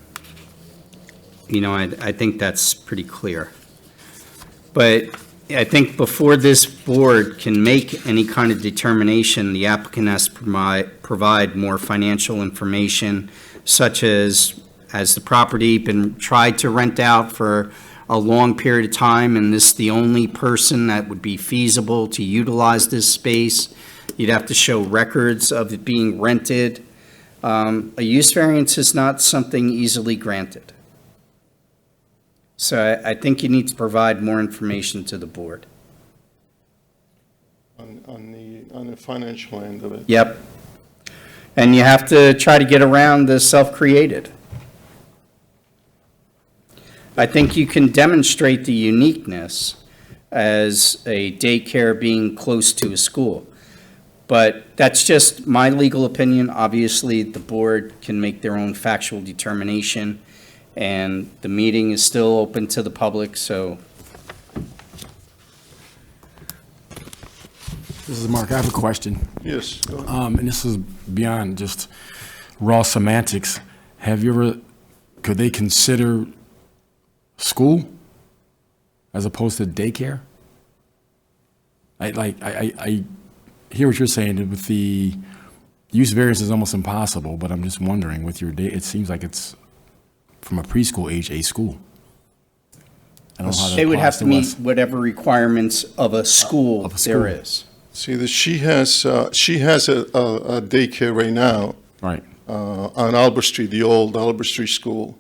know, I think that's pretty clear. But I think before this board can make any kind of determination, the applicant has to provide more financial information, such as the property been tried to rent out for a long period of time, and this is the only person that would be feasible to utilize this space? You'd have to show records of it being rented. A use variance is not something easily granted. So I think you need to provide more information to the board. On the financial end of it. Yep. And you have to try to get around the self-created. I think you can demonstrate the uniqueness as a daycare being close to a school. But that's just my legal opinion. Obviously, the board can make their own factual determination, and the meeting is still open to the public, so. This is Mark. I have a question. Yes. Go ahead. And this is beyond just raw semantics. Could they consider school as opposed to daycare? I hear what you're saying. With the use variance is almost impossible, but I'm just wondering with your day, it seems like it's from a preschool age, a school. I don't know how that They would have applies to meet us. whatever requirements of a school there school. is. See, she has a daycare right now. Right. On Albert Street, the old Albert Street School.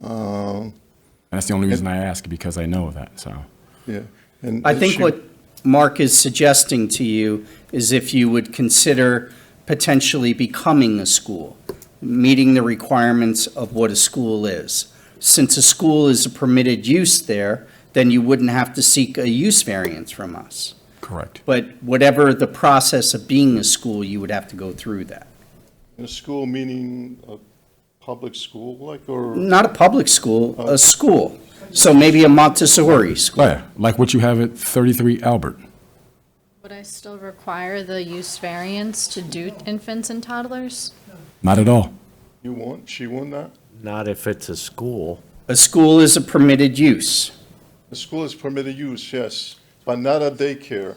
That's the only reason I ask, because I know of that, so. Yeah. And I think what Mark is suggesting to you is if you would consider potentially becoming a school, meeting the requirements of what a school is. Since a school is a permitted use there, then you wouldn't have to seek a use variance from us. Correct. But whatever the process of being a school, you would have to go through that. A school meaning a public school, like, or? Not a public school, a school. So maybe a Montessori school. Yeah, like what you have at 33 Albert. Would I still require the use variance to do infants and toddlers? Not at all. She won that? Not if it's a school. A school is a permitted use. The school is permitted use, yes, but not a daycare.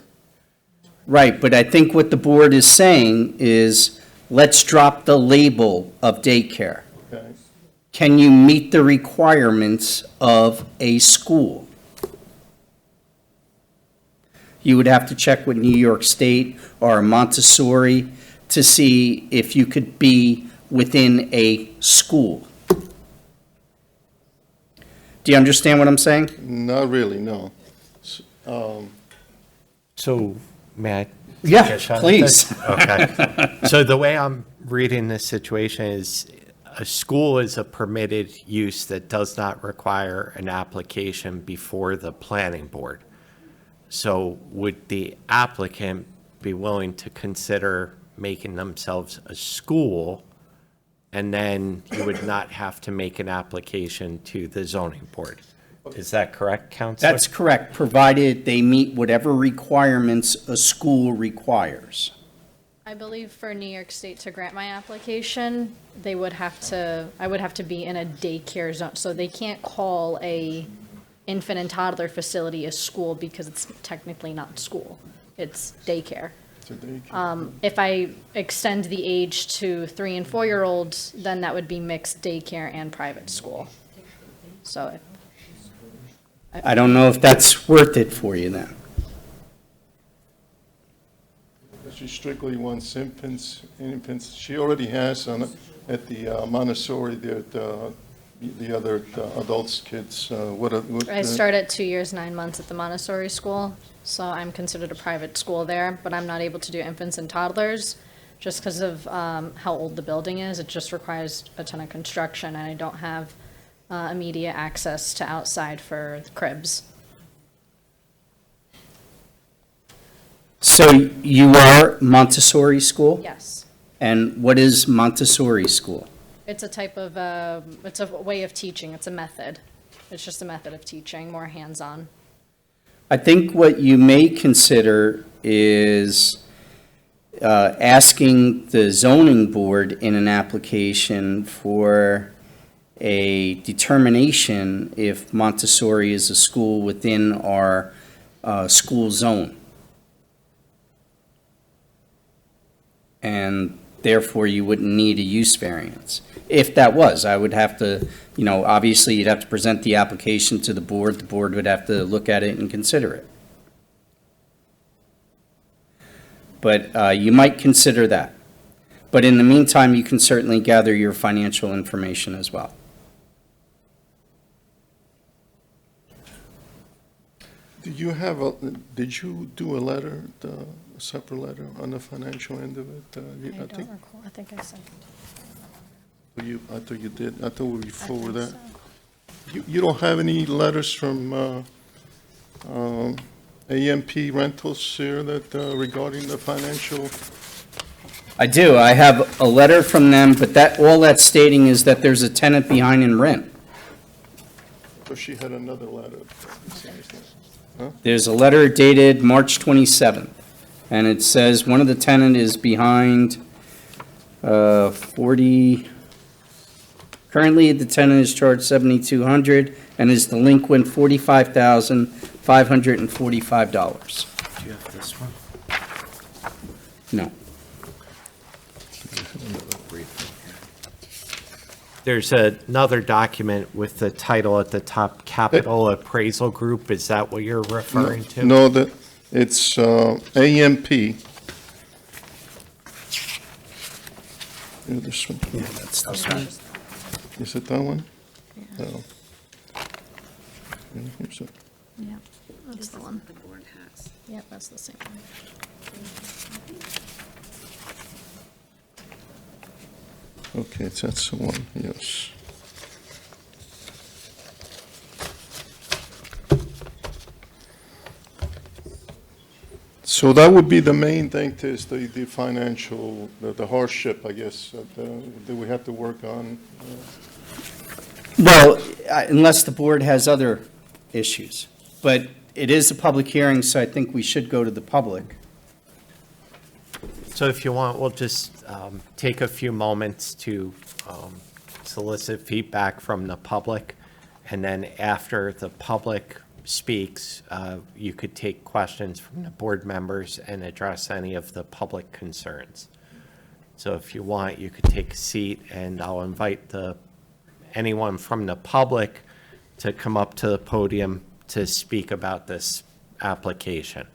Right, but I think what the board is saying is, let's drop the label of daycare. Okay. Can you meet the requirements of a school? You would have to check with New York State or Montessori to see if you could be within a school. Do you understand what I'm saying? Not really, no. So, may I? Yeah, get a shot at please. this? Okay. So the way I'm reading this situation is a school is a permitted use that does not require an application before the planning board. So would the applicant be willing to consider making themselves a school, and then you would not have to make an application to the zoning board? Is that correct, Counselor? That's correct, provided they meet whatever requirements a school requires. I believe for New York State to grant my application, I would have to be in a daycare zone. So they can't call a infant and toddler facility a school because it's technically not school. It's daycare. It's a daycare. If I extend the age to 3 and 4-year-olds, then that would be mixed daycare and private school. So I don't know if that's worth it for you then. She strictly wants infants. She already has at the Montessori, the other adults, kids. I start at 2 years, 9 months at the Montessori school, so I'm considered a private school there, but I'm not able to do infants and toddlers just because of how old the building is. It just requires a ton of construction, and I don't have immediate access to outside for cribs. So you are Montessori school? Yes. And what is Montessori school? It's a type of, it's a way of teaching. It's a method. It's just a method of teaching, more hands-on. I think what you may consider is asking the zoning board in an application for a determination if Montessori is a school within our school zone. And therefore, you wouldn't need a use variance. If that was, I would have to, obviously, you'd have to present the application to the board would have to look at it and consider it. But you might consider that. But in the meantime, you can certainly gather your financial information as well. Did you do a letter, a separate letter on the financial end of it? I don't recall. I think I sent it. I thought you did. I thought we forwarded that. You don't have any letters from AMP Rentals here that regarding the financial? I do. I have a letter from them, but all that's stating is that there's a tenant behind in rent. So she had another letter. Huh? There's a letter dated March 27th, and it says one of the tenant is behind 40. Currently, the tenant is charged $7,200 and is delinquent $45,545. Do you have this one? No. There's another document with the title at the top, Capital Appraisal Group. Is that what you're referring to? No, it's AMP. This one. Yeah, that's this one. Is it that one? No. Yeah, that's the one. The board has. Yep, that's the same one. Okay, that's the one, yes. So that would be the main thing, is the financial, the hardship, I guess, that we have to work on. Well, unless the board has other issues. But it is a public hearing, so I think we should go to the public. So if you want, we'll just take a few moments to solicit feedback from the public. And then after the public speaks, you could take questions from the board members and address any of the public concerns. So if you want, you could take a seat, and I'll invite anyone from the public to come up to the podium to speak about this application.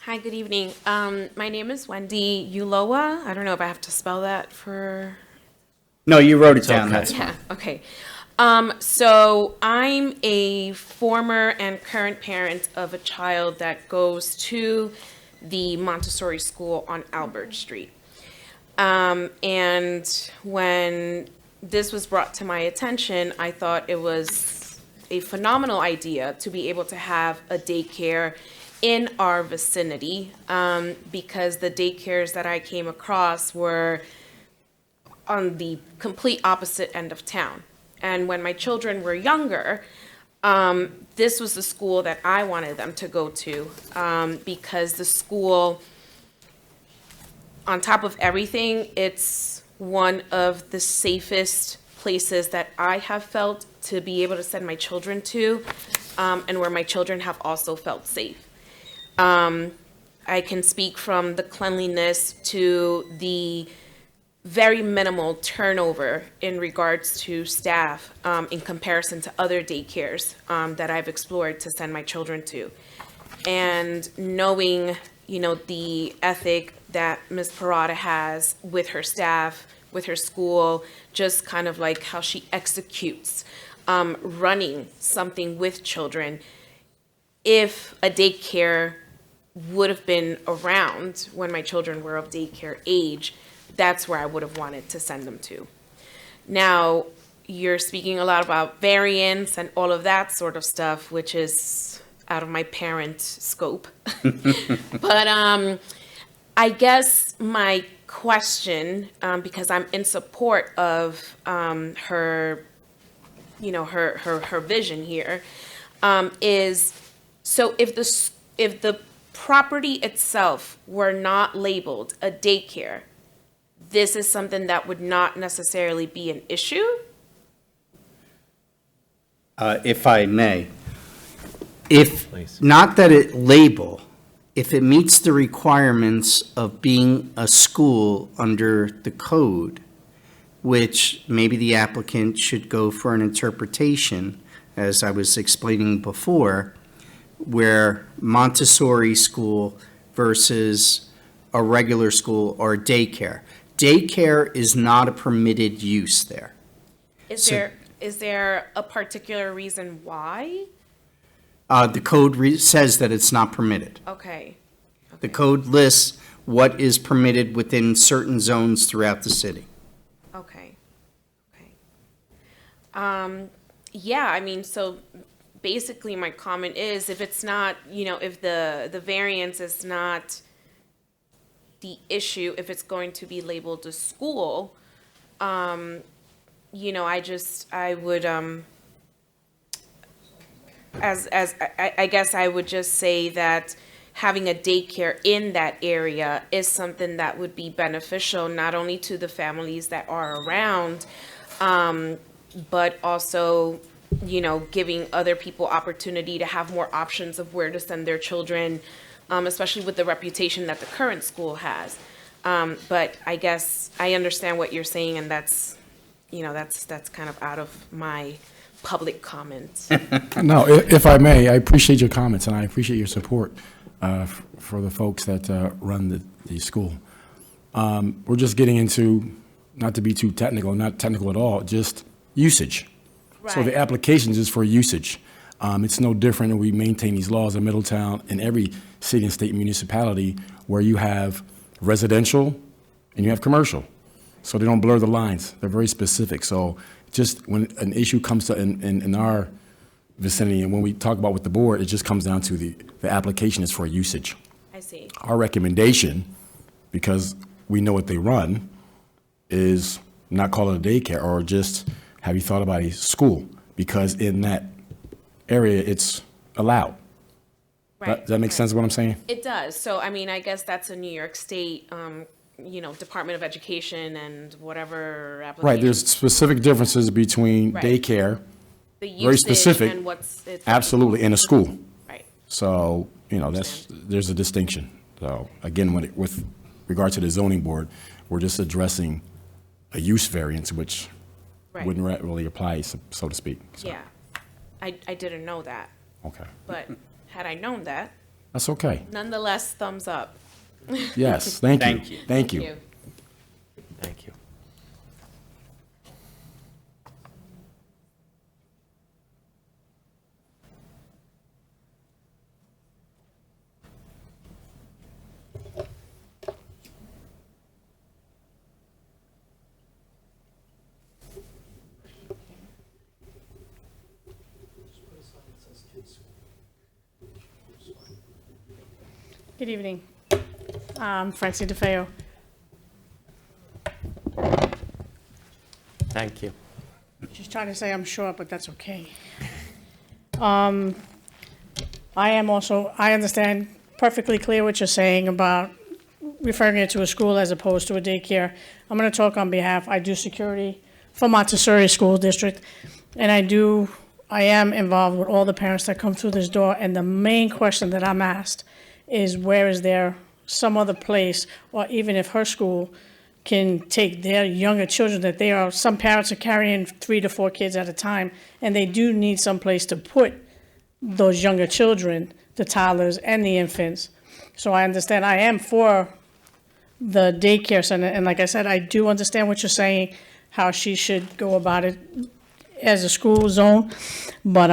Hi, good evening. My name is Wendy Uloa. I don't know if I have to spell that for... No, you wrote it down. That's Yeah, okay. So I'm a former and current parent of a child that goes to the Montessori school on Albert Street. And when this was brought to my attention, I thought it was a phenomenal idea to be able to have a daycare in our vicinity, because the daycares that I came across were on the complete opposite end of town. And when my children were younger, this was the school that I wanted them to go to, because the school, on top of everything, it's one of the safest places that I have felt to be able to send my children to, and where my children have also felt safe. I can speak from the cleanliness to the very minimal turnover in regards to staff in comparison to other daycares that I've explored to send my children to. And knowing, the ethic that Ms. Parada has with her staff, with her school, just kind of like how she executes running something with children. If a daycare would have been around when my children were of daycare age, that's where I would have wanted to send them to. Now, you're speaking a lot about variance and all of that sort of stuff, which is out of my parent scope. But I guess my question, because I'm in support of her, her vision here, is so if the property itself were not labeled a daycare, this is something that would not necessarily be an issue? If I may, not that it label, if it meets the requirements of being a school under the code, which maybe the applicant should go for an interpretation, as I was explaining before, where Montessori school versus a regular school or daycare. Daycare is not a permitted use there. Is there a particular reason why? The code says that it's not permitted. Okay. The code lists what is permitted within certain zones throughout the city. Okay. Yeah, I mean, so basically my comment is if it's not, if the variance is not the issue, if it's going to be labeled a school, I would, I guess I would just say that having a daycare in that area is something that would be beneficial, not only to the families that are around, but also, giving other people opportunity to have more options of where to send their children, especially with the reputation that the current school has. But I guess I understand what you're saying, and that's kind of out of my public comments. No, if I may, I appreciate your comments and I appreciate your support for the folks that run the school. We're just getting into, not to be too technical, not technical at all, just usage. Right. So the applications is for usage. It's no different, and we maintain these laws in Middletown and every city and state municipality where you have residential and you have commercial. So they don't blur the lines. They're very specific. So just when an issue comes to in our vicinity, and when we talk about with the board, it just comes down to the application is for usage. I see. Our recommendation, because we know what they run, is not call it a daycare or just have you thought about a school? Because in that area, it's allowed. Right. Does that make sense of what I'm saying? It does. So, I mean, I guess that's a New York State, Department of Education and whatever application. Right, there's specific differences between Right. daycare, The very usage specific, and what's it's absolutely, in a school. Right. So, there's a distinction. So, again, with regard to the zoning board, we're just addressing a use variance, which Right. wouldn't really apply, so to speak. So, Yeah. I didn't know that. okay. But had I known that, That's okay. nonetheless, thumbs up. Yes, thank you. Thank you. Thank you. Thank you. Good evening. Francie DeFeo. Thank you. She's trying to say I'm short, but that's okay. I understand perfectly clear what you're saying about referring it to a school as opposed to a daycare. I'm going to talk on behalf, I do security for Montessori School District. And I am involved with all the parents that come through this door, and the main question that I'm asked is, where is there some other place, or even if her school can take their younger children, that some parents are carrying 3 to 4 kids at a time, and they do need some place to put those younger children, the toddlers and the infants. So I understand, I am for the daycare center, and like I said, I do understand what you're saying, how she should go about it as a school zone, but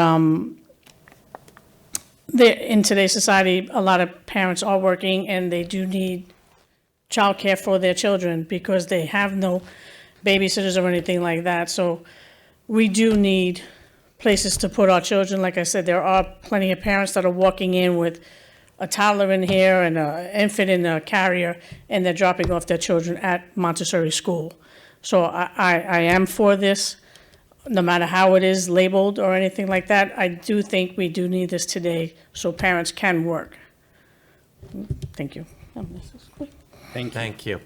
in today's society, a lot of parents are working, and they do need childcare for their children because they have no babysitters or anything like that. So we do need places to put our children. Like I said, there are plenty of parents that are walking in with a toddler in here and an infant in a carrier, and they're dropping off their children at Montessori school. So I am for this, no matter how it is labeled or anything like that. I do think we do need this today so parents can work. Thank you. Thank you.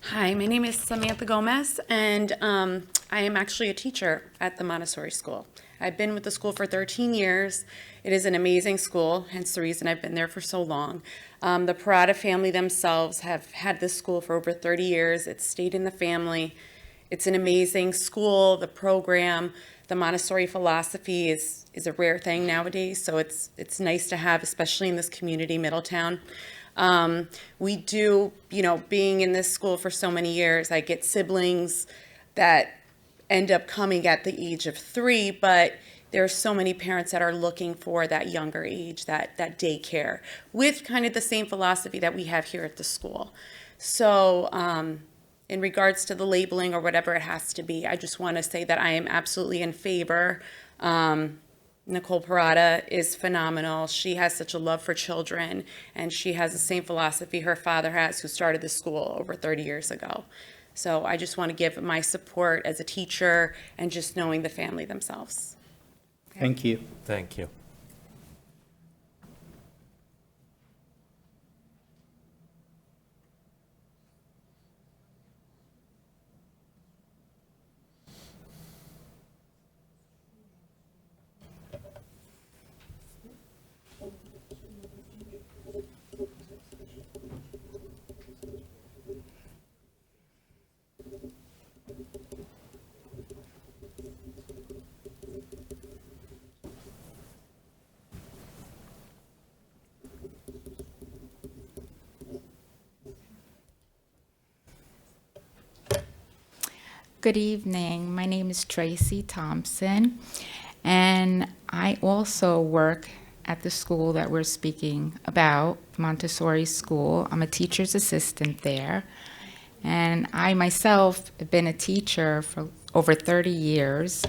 Hi, my name is Samantha Gomez, and I am actually a teacher at the Montessori school. I've been with the school for 13 years. It is an amazing school, hence the reason I've been there for so long. The Parada family themselves have had this school for over 30 years. It's stayed in the family. It's an amazing school. The program, the Montessori philosophy is a rare thing nowadays, so it's nice to have, especially in this community, Middletown. We do, being in this school for so many years, I get siblings that end up coming at the age of 3, but there are so many parents that are looking for that younger age, that daycare, with kind of the same philosophy that we have here at the school. So in regards to the labeling or whatever it has to be, I just want to say that I am absolutely in favor. Nicole Parada is phenomenal. She has such a love for children, and she has the same philosophy her father has, who started the school over 30 years ago. So I just want to give my support as a teacher and just knowing the family themselves. Thank you. Thank you. Good evening. My name is Tracy Thompson, and I also work at the school that we're speaking about, Montessori School. I'm a teacher's assistant there, and I myself have been a teacher for over 30 years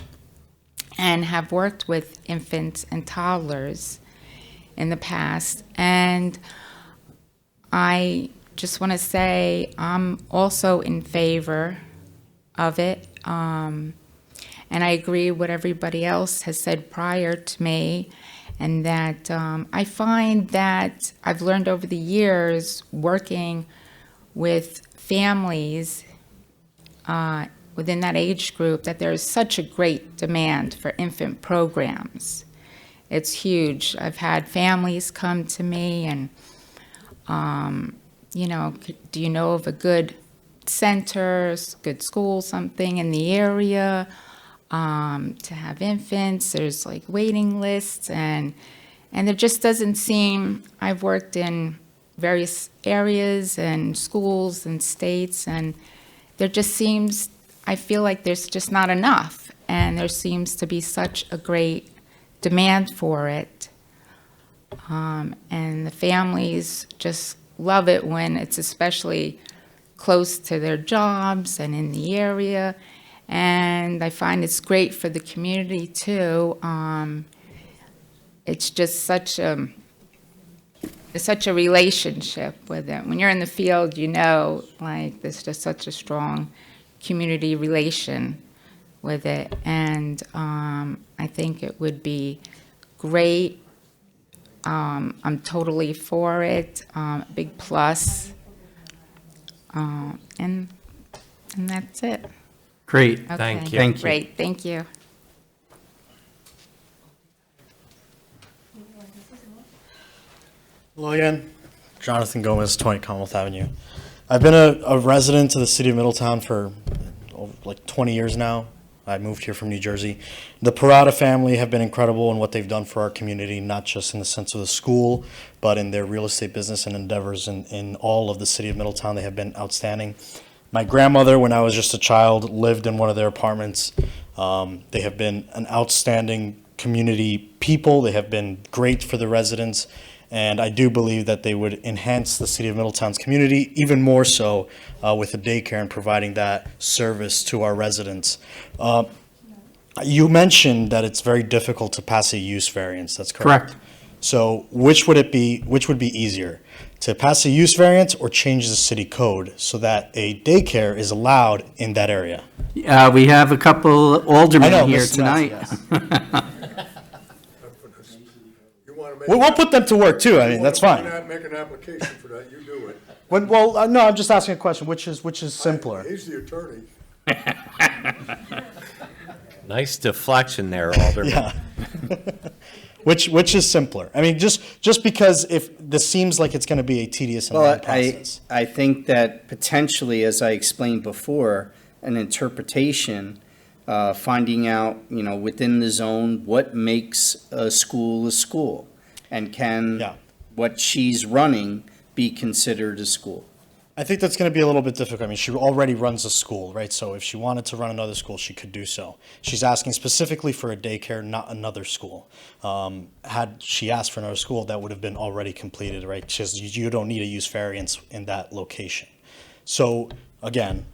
and have worked with infants and toddlers in the past. And I just want to say I'm also in favor of it, and I agree with what everybody else has said prior to me, and that I find that I've learned over the years working with families within that age group that there is such a great demand for infant programs. It's huge. I've had families come to me and, do you know of a good center, good school, something in the area to have infants? There's like waiting lists, and there just doesn't seem, I've worked in various areas and schools and states, and there just seems, I feel like there's just not enough, and there seems to be such a great demand for it, and the families just love it when it's especially close to their jobs and in the area, and I find it's great for the community too. It's just such a such a relationship with it. When you're in the field, you know, like, there's just such a strong community relation with it. And I think it would be great. I'm totally for it, big plus. And that's it. Great. Okay. Thank you. Thank you. Great, thank you. Hello again. Jonathan Gomez, 20 Commonwealth Avenue. I've been a resident of the city of Middletown for like 20 years now. I moved here from New Jersey. The Parada family have been incredible in what they've done for our community, not just in the sense of the school, but in their real estate business and endeavors in all of the city of Middletown. They have been outstanding. My grandmother, when I was just a child, lived in one of their apartments. They have been an outstanding community people. They have been great for the residents. And I do believe that they would enhance the city of Middletown's community even more so with a daycare and providing that service to our residents. You mentioned that it's very difficult to pass a use variance. That's correct. Correct. So which would be easier, to pass a use variance or change the city code so that a daycare is allowed in that area? We have a couple I aldermen know, here Mrs. tonight. Matthews, We'll put them to work too. I mean, that's fine. Make an application for that, you do it. Well, no, I'm just asking a question. Which is simpler? He's the attorney. Nice deflection there, Alderman. Yeah. Which is simpler? I mean, just because if this seems like it's going to be a tedious and long Well, process. I think that potentially, as I explained before, an interpretation, finding out, within the zone, what makes a school, and can what she's running be considered a school? I think that's going to be a little bit difficult. I mean, she already runs a school, right? So if she wanted to run another school, she could do so. She's asking specifically for a daycare, not another school. Had she asked for another school, that would have been already completed, right? You don't need a use variance in that location. So again,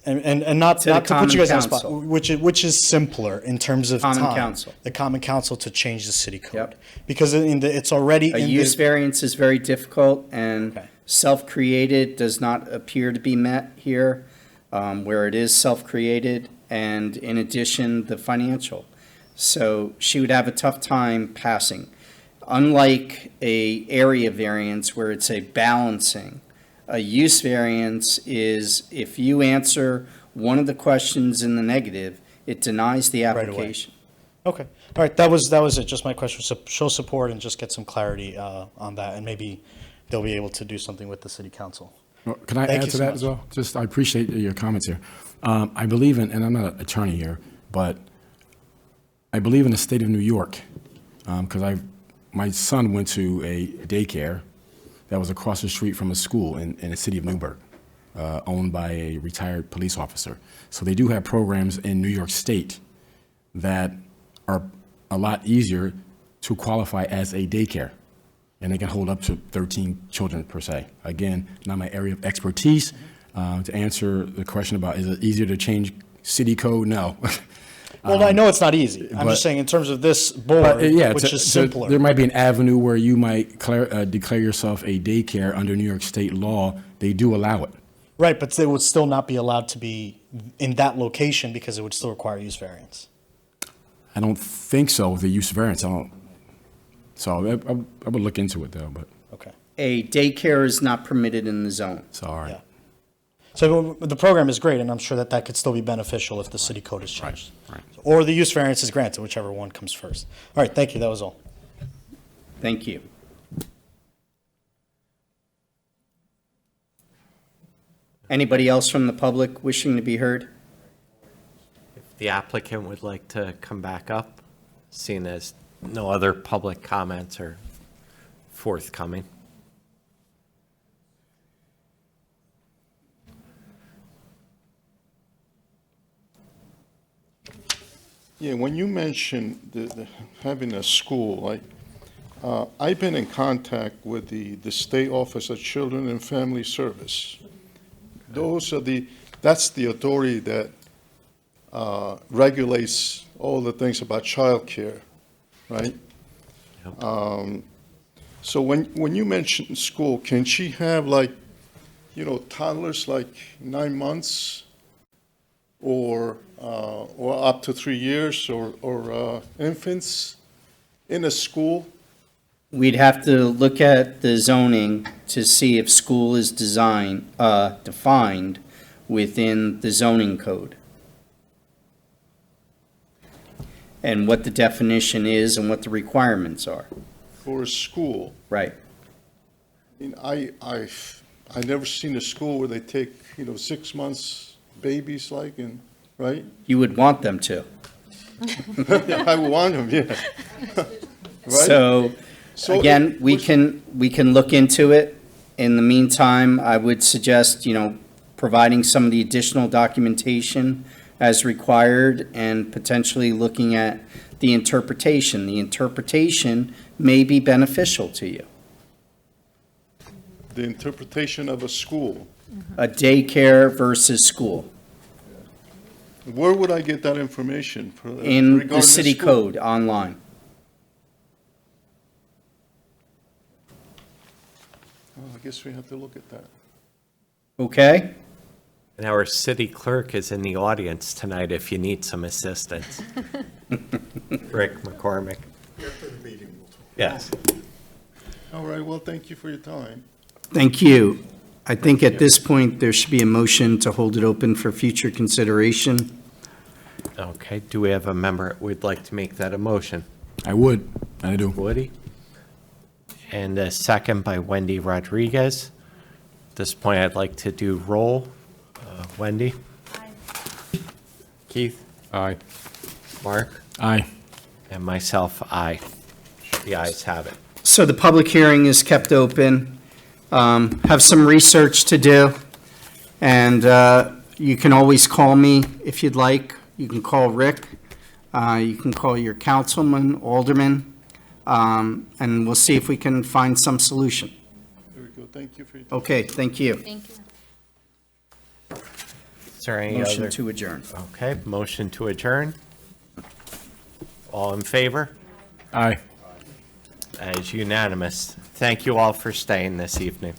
and not to put you guys on the spot, which is simpler in terms of Common time. Council. The Common Council to change the city code. Because it's already A in use the, variance is very difficult, and self-created does not appear to be met here, where it is self-created, and in addition, the financial. So she would have a tough time passing. Unlike a area variance where it's a balancing, a use variance is if you answer one of the questions in the negative, it denies the away. application. Okay. All right. That was it. Just my question. So show support and just get some clarity on that, and maybe they'll be able to do something with the city council. Well, can I Thank add you to so that much. as well? Just, I appreciate your comments here. I believe in, and I'm not an attorney here, but I believe in the state of New York, because my son went to a daycare that was across the street from a school in the city of Newburgh, owned by a retired police officer. So they do have programs in New York State that are a lot easier to qualify as a daycare. And they can hold up to 13 children per se. Again, not my area of expertise. To answer the question about, is it easier to change city code? No. Well, I know it's not easy. I'm but- just saying in terms of this board, which is simpler. There might be an avenue where you might declare yourself a daycare under New York State law. They do allow it. Right, but they would still not be allowed to be in that location because it would still require use variance. I don't think so with the use variance. So I would look into it though, but. Okay. A daycare is not permitted in the zone. Sorry. Yeah. So the program is great, and I'm sure that could still be beneficial if the city code is changed. Right. Or the use variance is granted, whichever one comes first. All right, thank you, that was all. Thank you. Anybody else from the public wishing to be heard? If the applicant would like to come back up, seeing as no other public comments are forthcoming. Yeah, when you mentioned having a school, like, I've been in contact with the State Office of Children and Family Service. That's the authority that regulates all the things about childcare, right? So when you mention school, can she have like, toddlers like 9 months or up to 3 years or infants in a school? We'd have to look at the zoning to see if school is defined within the zoning code. And what the definition is and what the requirements are. For a school? Right. I mean, I've never seen a school where they take, 6 months babies right? You would want them to. Yeah, I want them, yeah. Right? So again, we can look into it. In the meantime, I would suggest, providing some of the additional documentation as required and potentially looking at the interpretation. The interpretation may be beneficial to you. The interpretation of a school. A daycare versus school. Where would I get that information? In the regarding city school? code online. Oh, I guess we have to look at that. Okay? And our city clerk is in the audience tonight if you need some assistance. Rick McCormick. After the meeting, we'll talk. Yes. All right, well, thank you for your time. Thank you. I think at this point, there should be a motion to hold it open for future consideration. Okay, do we have a member who would like to make that a motion? I would. I do. Woody? And a second by Wendy Rodriguez. At this point, I'd like to do roll. Wendy? Aye. Keith? Aye. Mark? Aye. And myself, aye. The ayes have it. So the public hearing is kept open. Have some research to do. And you can always call me if you'd like. You can call Rick. You can call your councilman, alderman. And we'll see if we can find some solution. Very good, thank you for your time. Okay, thank you. Thank you. Is there any Motion other? to adjourn. Okay, motion to adjourn. All in favor? Aye. That is unanimous. Thank you all for staying this evening.